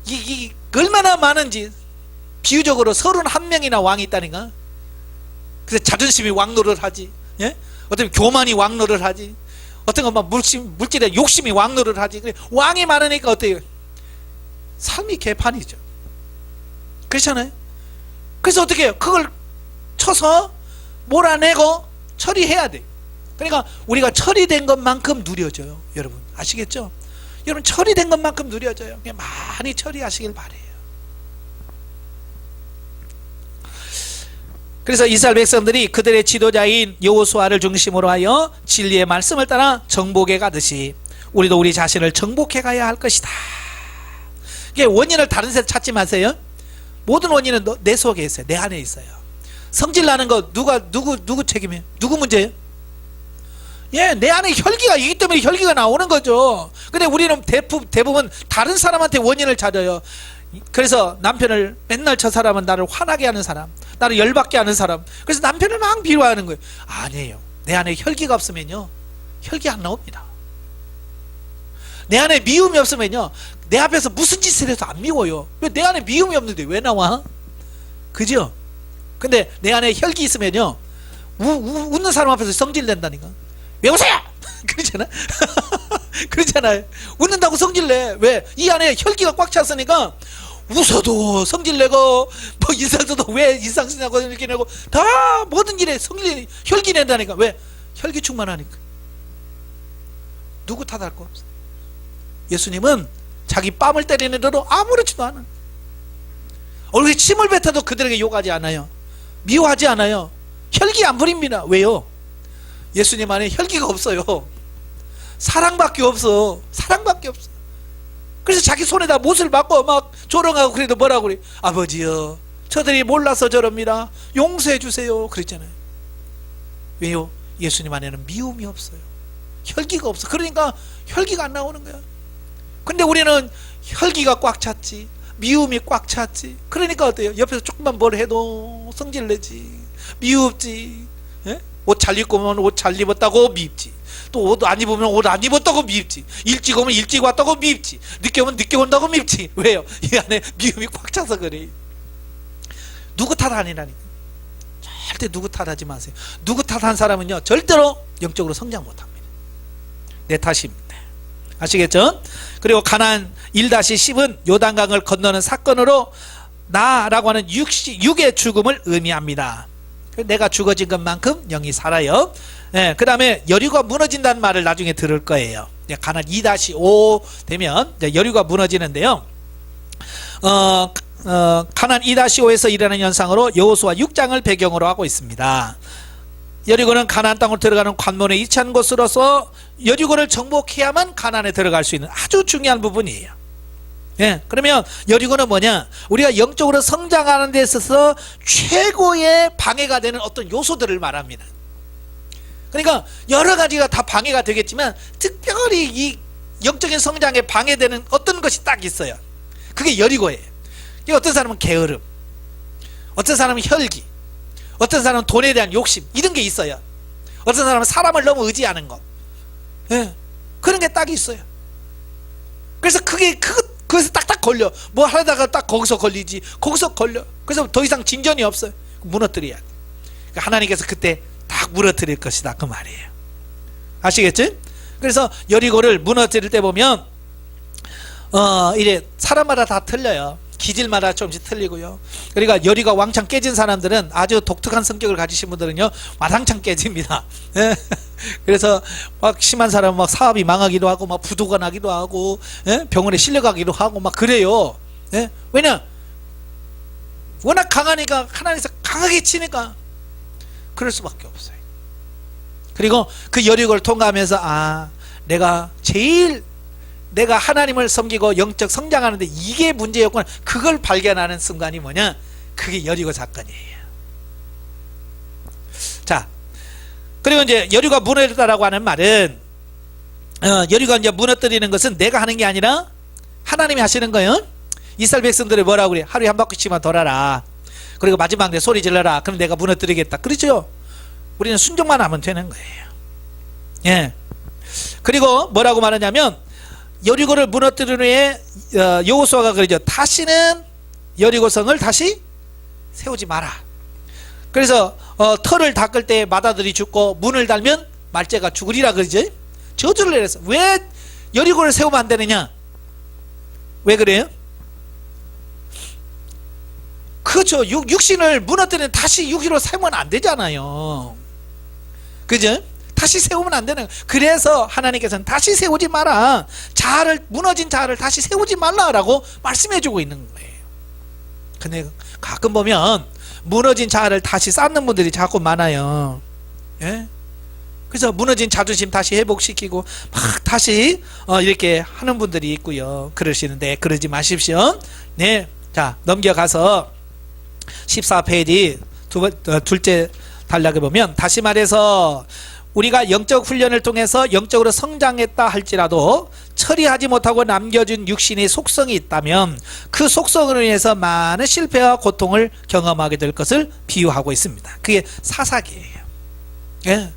이 얼마나 많은지. 비유적으로 31명이나 왕이 있다니까. 그래서 자존심이 왕 노릇 하지. 예? 어떤 교만이 왕 노릇 하지. 어떤 건 막 물질에 욕심이 왕 노릇 하지. 왕이 많으니까 어때요? 삶이 개판이죠. 그렇잖아요. 그래서 어떻게 해요? 그걸 쳐서 몰아내고 처리해야 돼. 그러니까 우리가 처리된 것만큼 누려져요. 여러분 아시겠죠? 여러분 처리된 것만큼 누려져요. 그냥 많이 처리하시길 바래요. 그래서 이스라엘 백성들이 그들의 지도자인 여호수아를 중심으로 하여 진리의 말씀을 따라 정복해 가듯이 우리도 우리 자신을 정복해 가야 할 것이다. 이게 원인을 다른 데서 찾지 마세요. 모든 원인은 내 속에 있어요. 내 안에 있어요. 성질 나는 거 누구 책임이에요? 누구 문제예요? 예, 내 안에 혈기가 있기 때문에 혈기가 나오는 거죠. 근데 우리는 대부분 다른 사람한테 원인을 찾아요. 그래서 남편을 맨날 저 사람은 나를 화나게 하는 사람, 나를 열받게 하는 사람, 그래서 남편을 막 비호하는 거예요. 아니에요. 내 안에 혈기가 없으면요, 혈기 안 나옵니다. 내 안에 미움이 없으면요, 내 앞에서 무슨 짓을 해도 안 미워요. 왜 내 안에 미움이 없는데 왜 나와? 그죠? 근데 내 안에 혈기 있으면요, 웃는 사람 앞에서 성질 낸다니까. 왜 웃어요? 그러잖아. 그렇잖아요. 웃는다고 성질내. 왜? 이 안에 혈기가 꽉 찼으니까 웃어도 성질내고, 뭐 인상 써도 왜 인상 쓰냐고 이렇게 내고, 다 모든 일에 혈기 낸다니까. 왜? 혈기 충만하니까. 누구 탓할 거 없어. 예수님은 자기 뺨을 때리는 대로 아무렇지도 않아. 얼굴에 침을 뱉어도 그들에게 욕하지 않아요. 미워하지 않아요. 혈기 안 부립니다. 왜요? 예수님 안에 혈기가 없어요. 사랑밖에 없어. 사랑밖에 없어. 그래서 자기 손에다 못을 받고 막 조롱하고 그래도 뭐라고 그래? 아버지요, 저들이 몰라서 저럽니다. 용서해 주세요. 그랬잖아요. 왜요? 예수님 안에는 미움이 없어요. 혈기가 없어. 그러니까 혈기가 안 나오는 거야. 근데 우리는 혈기가 꽉 찼지, 미움이 꽉 찼지. 그러니까 어때요? 옆에서 조금만 뭘 해도 성질내지, 미웁지. 예? 옷 잘 입고 오면 옷 잘 입었다고 밉지. 또 옷 안 입으면 옷 안 입었다고 밉지. 일찍 오면 일찍 왔다고 밉지. 늦게 오면 늦게 온다고 밉지. 왜요? 이 안에 미움이 꽉 차서 그래. 누구 탓 아니라니까. 절대 누구 탓하지 마세요. 누구 탓한 사람은요, 절대로 영적으로 성장 못합니다. 내 탓입니다. 아시겠죠? 그리고 가나안 1-10은 요단강을 건너는 사건으로 나라고 하는 육의 죽음을 의미합니다. 내가 죽어진 것만큼 영이 살아요. 예, 그 다음에 여리고가 무너진다는 말을 나중에 들을 거예요. 가나안 2-5 되면 여리고가 무너지는데요. 가나안 2-5에서 일어나는 현상으로 여호수아 6장을 배경으로 하고 있습니다. 여리고는 가나안 땅으로 들어가는 관문의 위치한 곳으로서 여리고를 정복해야만 가나안에 들어갈 수 있는 아주 중요한 부분이에요. 예, 그러면 여리고는 뭐냐? 우리가 영적으로 성장하는 데 있어서 최고의 방해가 되는 어떤 요소들을 말합니다. 그러니까 여러 가지가 다 방해가 되겠지만 특별히 이 영적인 성장에 방해되는 어떤 것이 딱 있어요. 그게 여리고예요. 어떤 사람은 게으름, 어떤 사람은 혈기, 어떤 사람은 돈에 대한 욕심, 이런 게 있어요. 어떤 사람은 사람을 너무 의지하는 것, 예, 그런 게 딱 있어요. 그래서 그래서 딱딱 걸려. 뭐 하다가 딱 거기서 걸리지. 거기서 걸려. 그래서 더 이상 진전이 없어요. 무너뜨려야 돼. 그러니까 하나님께서 그때 딱 무너뜨릴 것이다, 그 말이에요. 아시겠지? 그래서 여리고를 무너뜨릴 때 보면 이래 사람마다 다 틀려요. 기질마다 조금씩 틀리고요. 그러니까 여리가 왕창 깨진 사람들은, 아주 독특한 성격을 가지신 분들은요, 와장창 깨집니다. 예? 그래서 막 심한 사람은 막 사업이 망하기도 하고, 막 부도가 나기도 하고, 예? 병원에 실려가기도 하고, 막 그래요. 예? 왜냐? 워낙 강하니까, 하나님께서 강하게 치니까 그럴 수밖에 없어요. 그리고 그 여리고를 통과하면서, 내가 하나님을 섬기고 영적 성장하는데 이게 문제였구나, 그걸 발견하는 순간이 뭐냐? 그게 여리고 사건이에요. 자, 그리고 이제 여리고가 무너졌다라고 하는 말은, 여리고가 이제 무너뜨리는 것은 내가 하는 게 아니라 하나님이 하시는 거예요. 이스라엘 백성들이 뭐라고 그래? 하루에 한 바퀴씩만 돌아라. 그리고 마지막에 소리 질러라. 그럼 내가 무너뜨리겠다. 그렇죠? 우리는 순종만 하면 되는 거예요. 예. 그리고 뭐라고 말하냐면, 여리고를 무너뜨린 후에 여호수아가 그러죠. 다시는 여리고성을 다시 세우지 마라. 그래서 터를 닦을 때 마다들이 죽고 문을 달면 말제가 죽으리라 그러죠. 저주를 내렸어. 왜 여리고를 세우면 안 되느냐? 왜 그래요? 그렇죠. 육신을 무너뜨리는, 다시 육신으로 세우면 안 되잖아요. 그죠? 다시 세우면 안 되는. 그래서 하나님께서는 다시 세우지 마라. 무너진 자아를 다시 세우지 말라라고 말씀해 주고 있는 거예요. 근데 가끔 보면 무너진 자아를 다시 쌓는 분들이 자꾸 많아요. 예? 그래서 무너진 자존심 다시 회복시키고 막 다시 이렇게 하는 분들이 있고요. 그러시는데 그러지 마십시오. 네, 자 넘겨가서 14페이지 둘째 단락에 보면, 다시 말해서 우리가 영적 훈련을 통해서 영적으로 성장했다 할지라도 처리하지 못하고 남겨준 육신의 속성이 있다면 그 속성으로 인해서 많은 실패와 고통을 경험하게 될 것을 비유하고 있습니다. 그게 사사기예요. 예.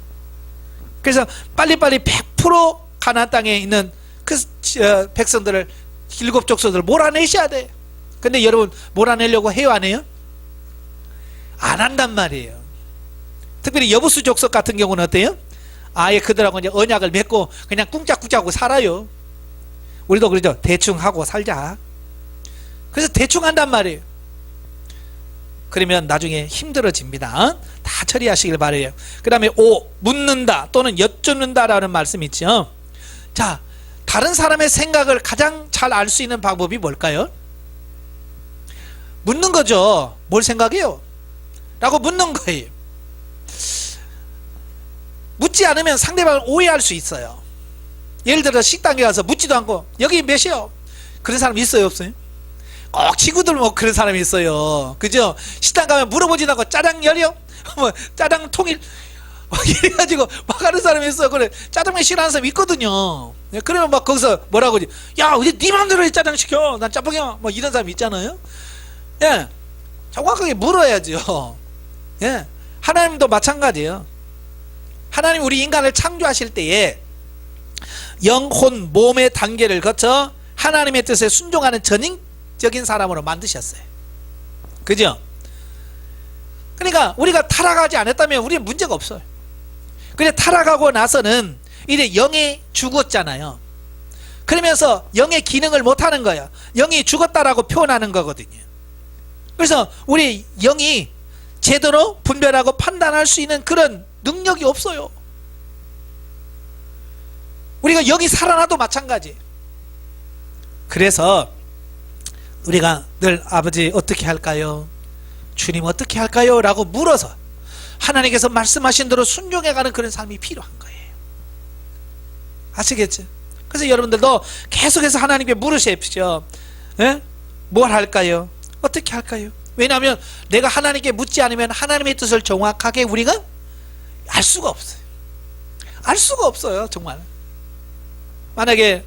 그래서 빨리빨리 100% 가나안 땅에 있는 그 백성들을, 일곱 족속들을 몰아내셔야 돼. 근데 여러분 몰아내려고 해요, 안 해요? 안 한단 말이에요. 특별히 여부수 족속 같은 경우는 어때요? 아예 그들하고 이제 언약을 맺고 그냥 꿍짝꿍짝하고 살아요. 우리도 그러죠. 대충 하고 살자. 그래서 대충 한단 말이에요. 그러면 나중에 힘들어집니다. 다 처리하시길 바라요. 그 다음에 5. 묻는다 또는 여쭙는다 라는 말씀이 있죠. 자, 다른 사람의 생각을 가장 잘 알 수 있는 방법이 뭘까요? 묻는 거죠. 뭘 생각해요? 라고 묻는 거예요. 묻지 않으면 상대방을 오해할 수 있어요. 예를 들어 식당에 가서 묻지도 않고 여기 몇이요? 그런 사람 있어요, 없어요? 꼭 친구들 뭐 그런 사람이 있어요. 그죠? 식당 가면 물어보지도 않고 짜장 열이요? 뭐 짜장 통일 이래가지고 막 하는 사람이 있어요. 그래, 짜장면 싫어하는 사람이 있거든요. 그러면 막 거기서 뭐라고 하지? 야, 이제 네 맘대로 짜장 시켜. 난 짬뽕이야. 뭐 이런 사람이 있잖아요. 예, 정확하게 물어야죠. 예, 하나님도 마찬가지예요. 하나님 우리 인간을 창조하실 때에 영혼, 몸의 단계를 거쳐 하나님의 뜻에 순종하는 전인적인 사람으로 만드셨어요. 그죠? 그러니까 우리가 타락하지 않았다면 우리는 문제가 없어요. 근데 타락하고 나서는 이제 영이 죽었잖아요. 그러면서 영의 기능을 못하는 거예요. 영이 죽었다라고 표현하는 거거든요. 그래서 우리 영이 제대로 분별하고 판단할 수 있는 그런 능력이 없어요. 우리가 영이 살아나도 마찬가지. 그래서 우리가 늘 아버지 어떻게 할까요? 주님 어떻게 할까요? 라고 물어서 하나님께서 말씀하신 대로 순종해가는 그런 삶이 필요한 거예요. 아시겠죠? 그래서 여러분들도 계속해서 하나님께 물으십시오. 예? 뭘 할까요? 어떻게 할까요? 왜냐하면 내가 하나님께 묻지 않으면 하나님의 뜻을 정확하게 우리가 알 수가 없어요. 알 수가 없어요, 정말. 만약에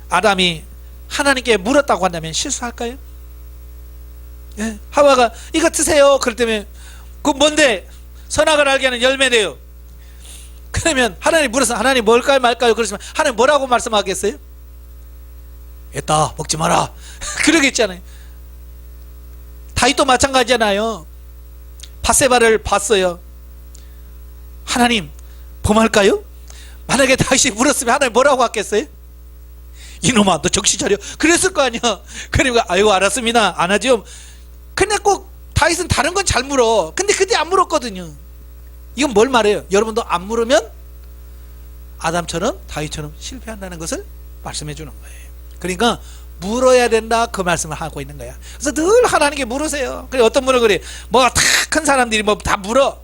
아담이 하나님께 물었다고 한다면 실수할까요? 예, 하와가 이거 드세요. 그럴 때면 그 뭔데? 선악을 알게 하는 열매래요. 그러면 하나님 물어서 하나님 뭘까요 말까요? 그러시면 하나님 뭐라고 말씀하겠어요? 했다, 먹지 마라. 그러겠잖아요. 다윗도 마찬가지잖아요. 밧세바를 봤어요. 하나님 범할까요? 만약에 다윗이 물었으면 하나님 뭐라고 하겠어요? 이놈아 너 정신 차려. 그랬을 거 아니야. 그러니까 아이고 알았습니다. 안 하죠. 근데 꼭 다윗은 다른 건 잘 물어. 근데 그때 안 물었거든요. 이건 뭘 말해요? 여러분도 안 물으면 아담처럼 다윗처럼 실패한다는 것을 말씀해 주는 거예요. 그러니까 물어야 된다, 그 말씀을 하고 있는 거야. 그래서 늘 하나님께 물으세요. 그래, 어떤 분은 그래, 뭐가 다 큰 사람들이 뭐 다 물어.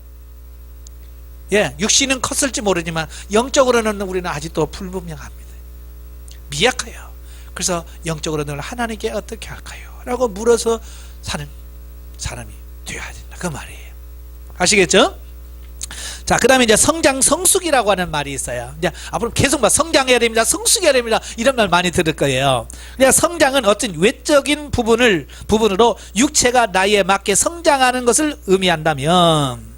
예, 육신은 컸을지 모르지만 영적으로는 우리는 아직도 불분명합니다. 미약해요. 그래서 영적으로 늘 하나님께 어떻게 할까요? 라고 물어서 사는 사람이 되어야 된다, 그 말이에요. 아시겠죠? 자, 그 다음에 이제 성장, 성숙이라고 하는 말이 있어요. 이제 앞으로 계속 막 성장해야 됩니다, 성숙해야 됩니다, 이런 말 많이 들을 거예요. 그냥 성장은 어떤 외적인 부분으로 육체가 나이에 맞게 성장하는 것을 의미한다면,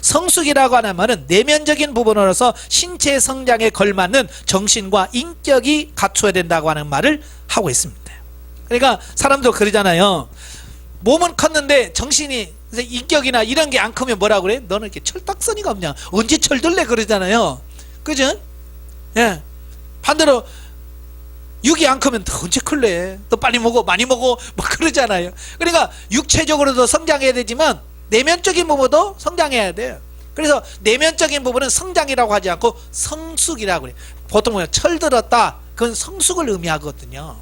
성숙이라고 하는 말은 내면적인 부분으로서 신체 성장에 걸맞는 정신과 인격이 갖춰야 된다고 하는 말을 하고 있습니다. 그러니까 사람도 그러잖아요. 몸은 컸는데 정신이, 인격이나 이런 게 안 크면 뭐라 그래? 너는 이렇게 철딱서니가 없냐? 언제 철들래? 그러잖아요. 그죠? 예. 반대로 육이 안 크면 더 언제 클래? 또 빨리 먹어, 많이 먹어, 뭐 그러잖아요. 그러니까 육체적으로도 성장해야 되지만 내면적인 부분도 성장해야 돼요. 그래서 내면적인 부분은 성장이라고 하지 않고 성숙이라고 그래요. 보통 보면 철들었다, 그건 성숙을 의미하거든요.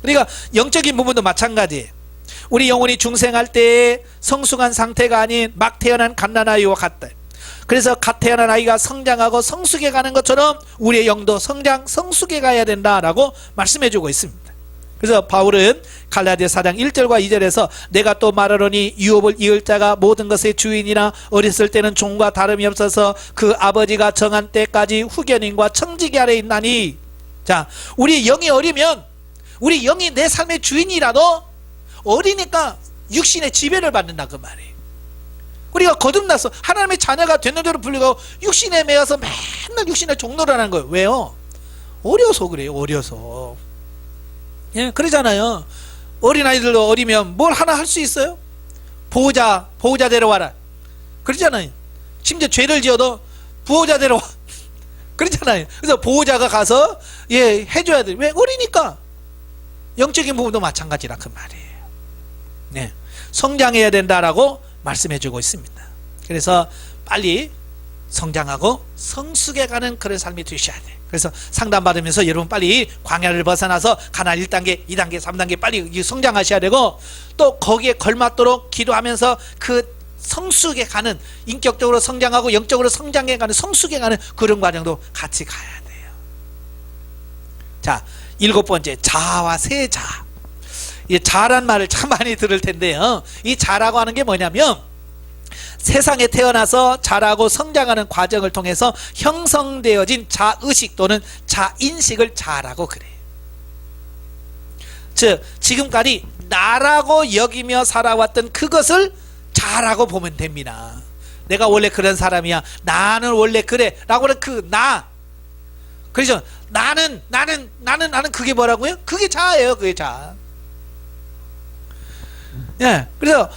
그러니까 영적인 부분도 마찬가지예요. 우리 영혼이 중생할 때에 성숙한 상태가 아닌 막 태어난 갓난아이와 같다. 그래서 갓 태어난 아이가 성장하고 성숙해 가는 것처럼 우리의 영도 성장 성숙해 가야 된다라고 말씀해 주고 있습니다. 그래서 바울은 갈라디아 4장 1절과 2절에서 내가 또 말하노니 유업을 이을 자가 모든 것의 주인이나 어렸을 때는 종과 다름이 없어서 그 아버지가 정한 때까지 후견인과 청지기 아래 있나니. 자, 우리 영이 어리면, 우리 영이 내 삶의 주인이라도 어리니까 육신의 지배를 받는다 그 말이에요. 우리가 거듭나서 하나님의 자녀가 됐는데도 불구하고 육신에 매여서 맨날 육신의 종노를 하는 거예요. 왜요? 어려서 그래요. 어려서. 예, 그러잖아요. 어린아이들도 어리면 뭘 하나 할 수 있어요? 보호자 데려와라. 그러잖아요. 심지어 죄를 지어도 부호자 데려와. 그러잖아요. 그래서 보호자가 가서 예 해줘야 돼. 왜? 어리니까. 영적인 부분도 마찬가지라 그 말이에요. 네, 성장해야 된다라고 말씀해주고 있습니다. 그래서 빨리 성장하고 성숙해 가는 그런 삶이 되셔야 돼. 그래서 상담받으면서 여러분 빨리 광야를 벗어나서 가나안 1단계, 2단계, 3단계 빨리 성장하셔야 되고, 또 거기에 걸맞도록 기도하면서 그 성숙해 가는, 인격적으로 성장하고 영적으로 성장해 가는, 성숙해 가는 그런 과정도 같이 가야 돼요. 자, 7번째, 자아와 새 자아. 이 자란 말을 참 많이 들을 텐데요, 이 자라고 하는 게 뭐냐면 세상에 태어나서 자라고 성장하는 과정을 통해서 형성되어진 자의식 또는 자인식을 자라고 그래요. 즉 지금까지 나라고 여기며 살아왔던 그것을 자라고 보면 됩니다. 내가 원래 그런 사람이야, 나는 원래 그래 라고 하는 그 나, 그렇죠? 나는 그게 뭐라고요? 그게 자아예요. 그게 자아. 예, 그래서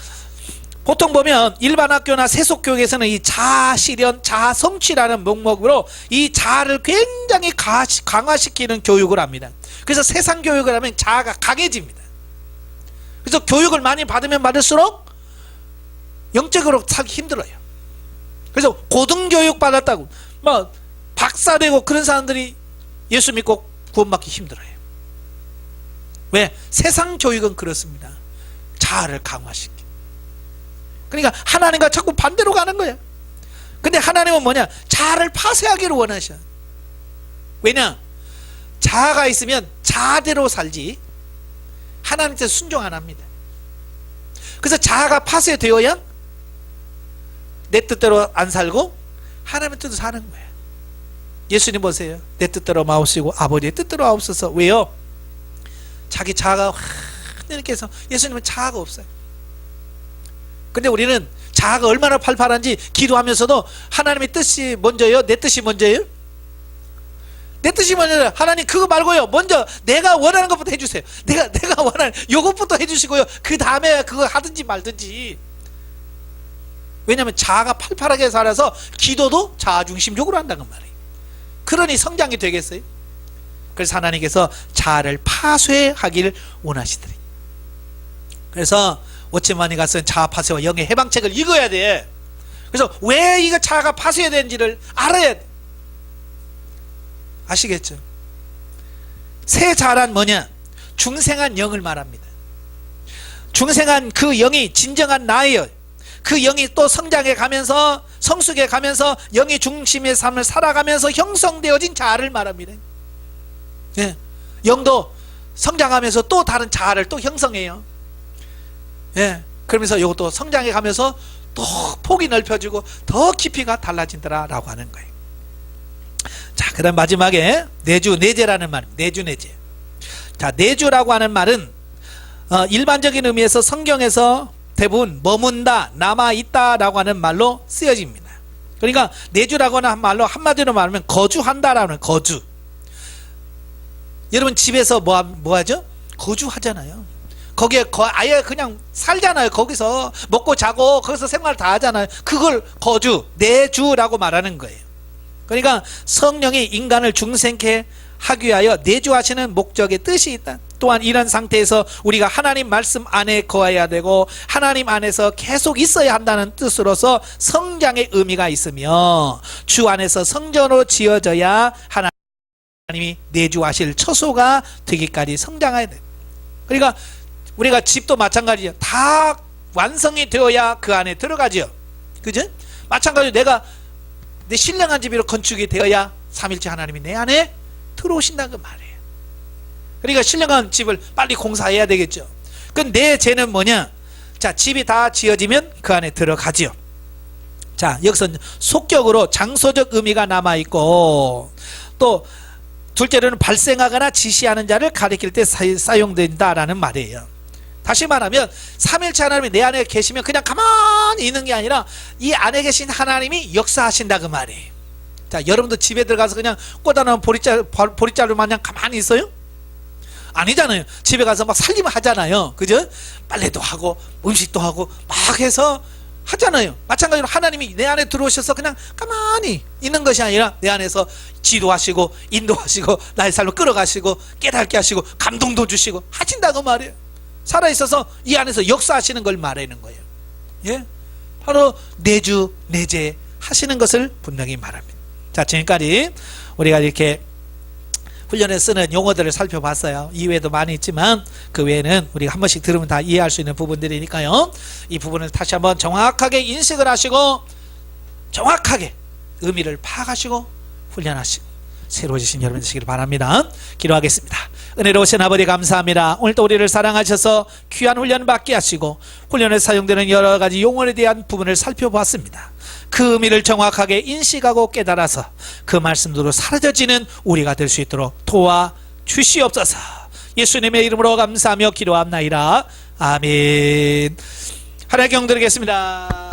보통 보면 일반 학교나 세속교육에서는 이 자아실현, 자아성취라는 목록으로 이 자아를 굉장히 강화시키는 교육을 합니다. 그래서 세상 교육을 하면 자아가 강해집니다. 그래서 교육을 많이 받으면 받을수록 영적으로 살기 힘들어요. 그래서 고등교육 받았다고 뭐 박사 되고 그런 사람들이 예수 믿고 구원받기 힘들어요. 왜? 세상 교육은 그렇습니다. 자아를 강화시켜. 그러니까 하나님과 자꾸 반대로 가는 거야. 근데 하나님은 뭐냐? 자아를 파쇄하기를 원하셔. 왜냐? 자아가 있으면 자아대로 살지 하나님께 순종 안 합니다. 그래서 자아가 파쇄되어야 내 뜻대로 안 살고 하나님의 뜻대로 사는 거야. 예수님 보세요. 내 뜻대로 마옵시고 아버지의 뜻대로 하옵소서. 왜요? 자기 자아가 이렇게 해서, 예수님은 자아가 없어요. 근데 우리는 자아가 얼마나 팔팔한지 기도하면서도 하나님의 뜻이 먼저요? 내 뜻이 먼저요? 내 뜻이 먼저요. 하나님 그거 말고요, 먼저 내가 원하는 것부터 해주세요. 내가 원하는 요것부터 해주시고요, 그 다음에 그거 하든지 말든지. 왜냐하면 자아가 팔팔하게 살아서 기도도 자아 중심적으로 한다는 말이에요. 그러니 성장이 되겠어요? 그래서 하나님께서 자아를 파쇄하기를 원하시더니, 그래서 오치만이 가서 자아 파쇄와 영의 해방책을 읽어야 돼. 그래서 왜 이거 자아가 파쇄되는지를 알아야 돼. 아시겠죠? 새 자아란 뭐냐? 중생한 영을 말합니다. 중생한 그 영이 진정한 나예요. 그 영이 또 성장해 가면서 성숙해 가면서 영이 중심의 삶을 살아가면서 형성되어진 자아를 말합니다. 예, 영도 성장하면서 또 다른 자아를 또 형성해요. 예, 그러면서 이것도 성장해 가면서 또 폭이 넓혀지고 더 깊이가 달라진다라고 하는 거예요. 자, 그 다음 마지막에 내주, 내재라는 말입니다. 내주, 내재. 자, 내주라고 하는 말은 일반적인 의미에서 성경에서 대부분 머문다, 남아있다 라고 하는 말로 쓰여집니다. 그러니까 내주라고 하는 말로 한마디로 말하면 거주한다라는 거주. 여러분 집에서 뭐 하죠? 거주하잖아요. 거기에 아예 그냥 살잖아요. 거기서 먹고 자고 거기서 생활 다 하잖아요. 그걸 거주, 내주라고 말하는 거예요. 그러니까 성령이 인간을 중생케 하기 위하여 내주하시는 목적의 뜻이 있다. 또한 이런 상태에서 우리가 하나님 말씀 안에 거해야 되고 하나님 안에서 계속 있어야 한다는 뜻으로서 성장의 의미가 있으며, 주 안에서 성전으로 지어져야 하나님이 내주하실 처소가 되기까지 성장해야 돼. 그러니까 우리가 집도 마찬가지죠. 다 완성이 되어야 그 안에 들어가죠. 그죠? 마찬가지로 내가 내 신령한 집으로 건축이 되어야 삼일째 하나님이 내 안에 들어오신다는 그 말이에요. 그러니까 신령한 집을 빨리 공사해야 되겠죠. 그 내 죄는 뭐냐? 자, 집이 다 지어지면 그 안에 들어가지요. 자, 여기서 속격으로 장소적 의미가 남아있고, 또 둘째로는 발생하거나 지시하는 자를 가리킬 때 사용된다라는 말이에요. 다시 말하면 삼일체 하나님이 내 안에 계시면 그냥 가만히 있는 게 아니라 이 안에 계신 하나님이 역사하신다 그 말이에요. 자, 여러분도 집에 들어가서 그냥 꽂아놓은 보릿자루 마냥 가만히 있어요? 아니잖아요. 집에 가서 막 살림 하잖아요. 그죠? 빨래도 하고 음식도 하고 막 해서 하잖아요. 마찬가지로 하나님이 내 안에 들어오셔서 그냥 가만히 있는 것이 아니라 내 안에서 지도하시고 인도하시고 나의 삶을 끌어가시고 깨닫게 하시고 감동도 주시고 하신다고 말이에요. 살아있어서 이 안에서 역사하시는 걸 말하는 거예요. 예? 바로 내주 내재 하시는 것을 분명히 말합니다. 자, 지금까지 우리가 이렇게 훈련에 쓰는 용어들을 살펴봤어요. 이외에도 많이 있지만 그 외에는 우리가 한 번씩 들으면 다 이해할 수 있는 부분들이니까요. 이 부분을 다시 한번 정확하게 인식을 하시고 정확하게 의미를 파악하시고 훈련하시고 새로워지신 여러분 되시기를 바랍니다. 기도하겠습니다. 은혜로우신 아버지 감사합니다. 오늘도 우리를 사랑하셔서 귀한 훈련 받게 하시고 훈련에 사용되는 여러 가지 용어에 대한 부분을 살펴보았습니다. 그 의미를 정확하게 인식하고 깨달아서 그 말씀대로 사라져지는 우리가 될 수 있도록 도와주시옵소서. 예수님의 이름으로 감사하며 기도합나이다. 아멘. 하나님 경드리겠습니다.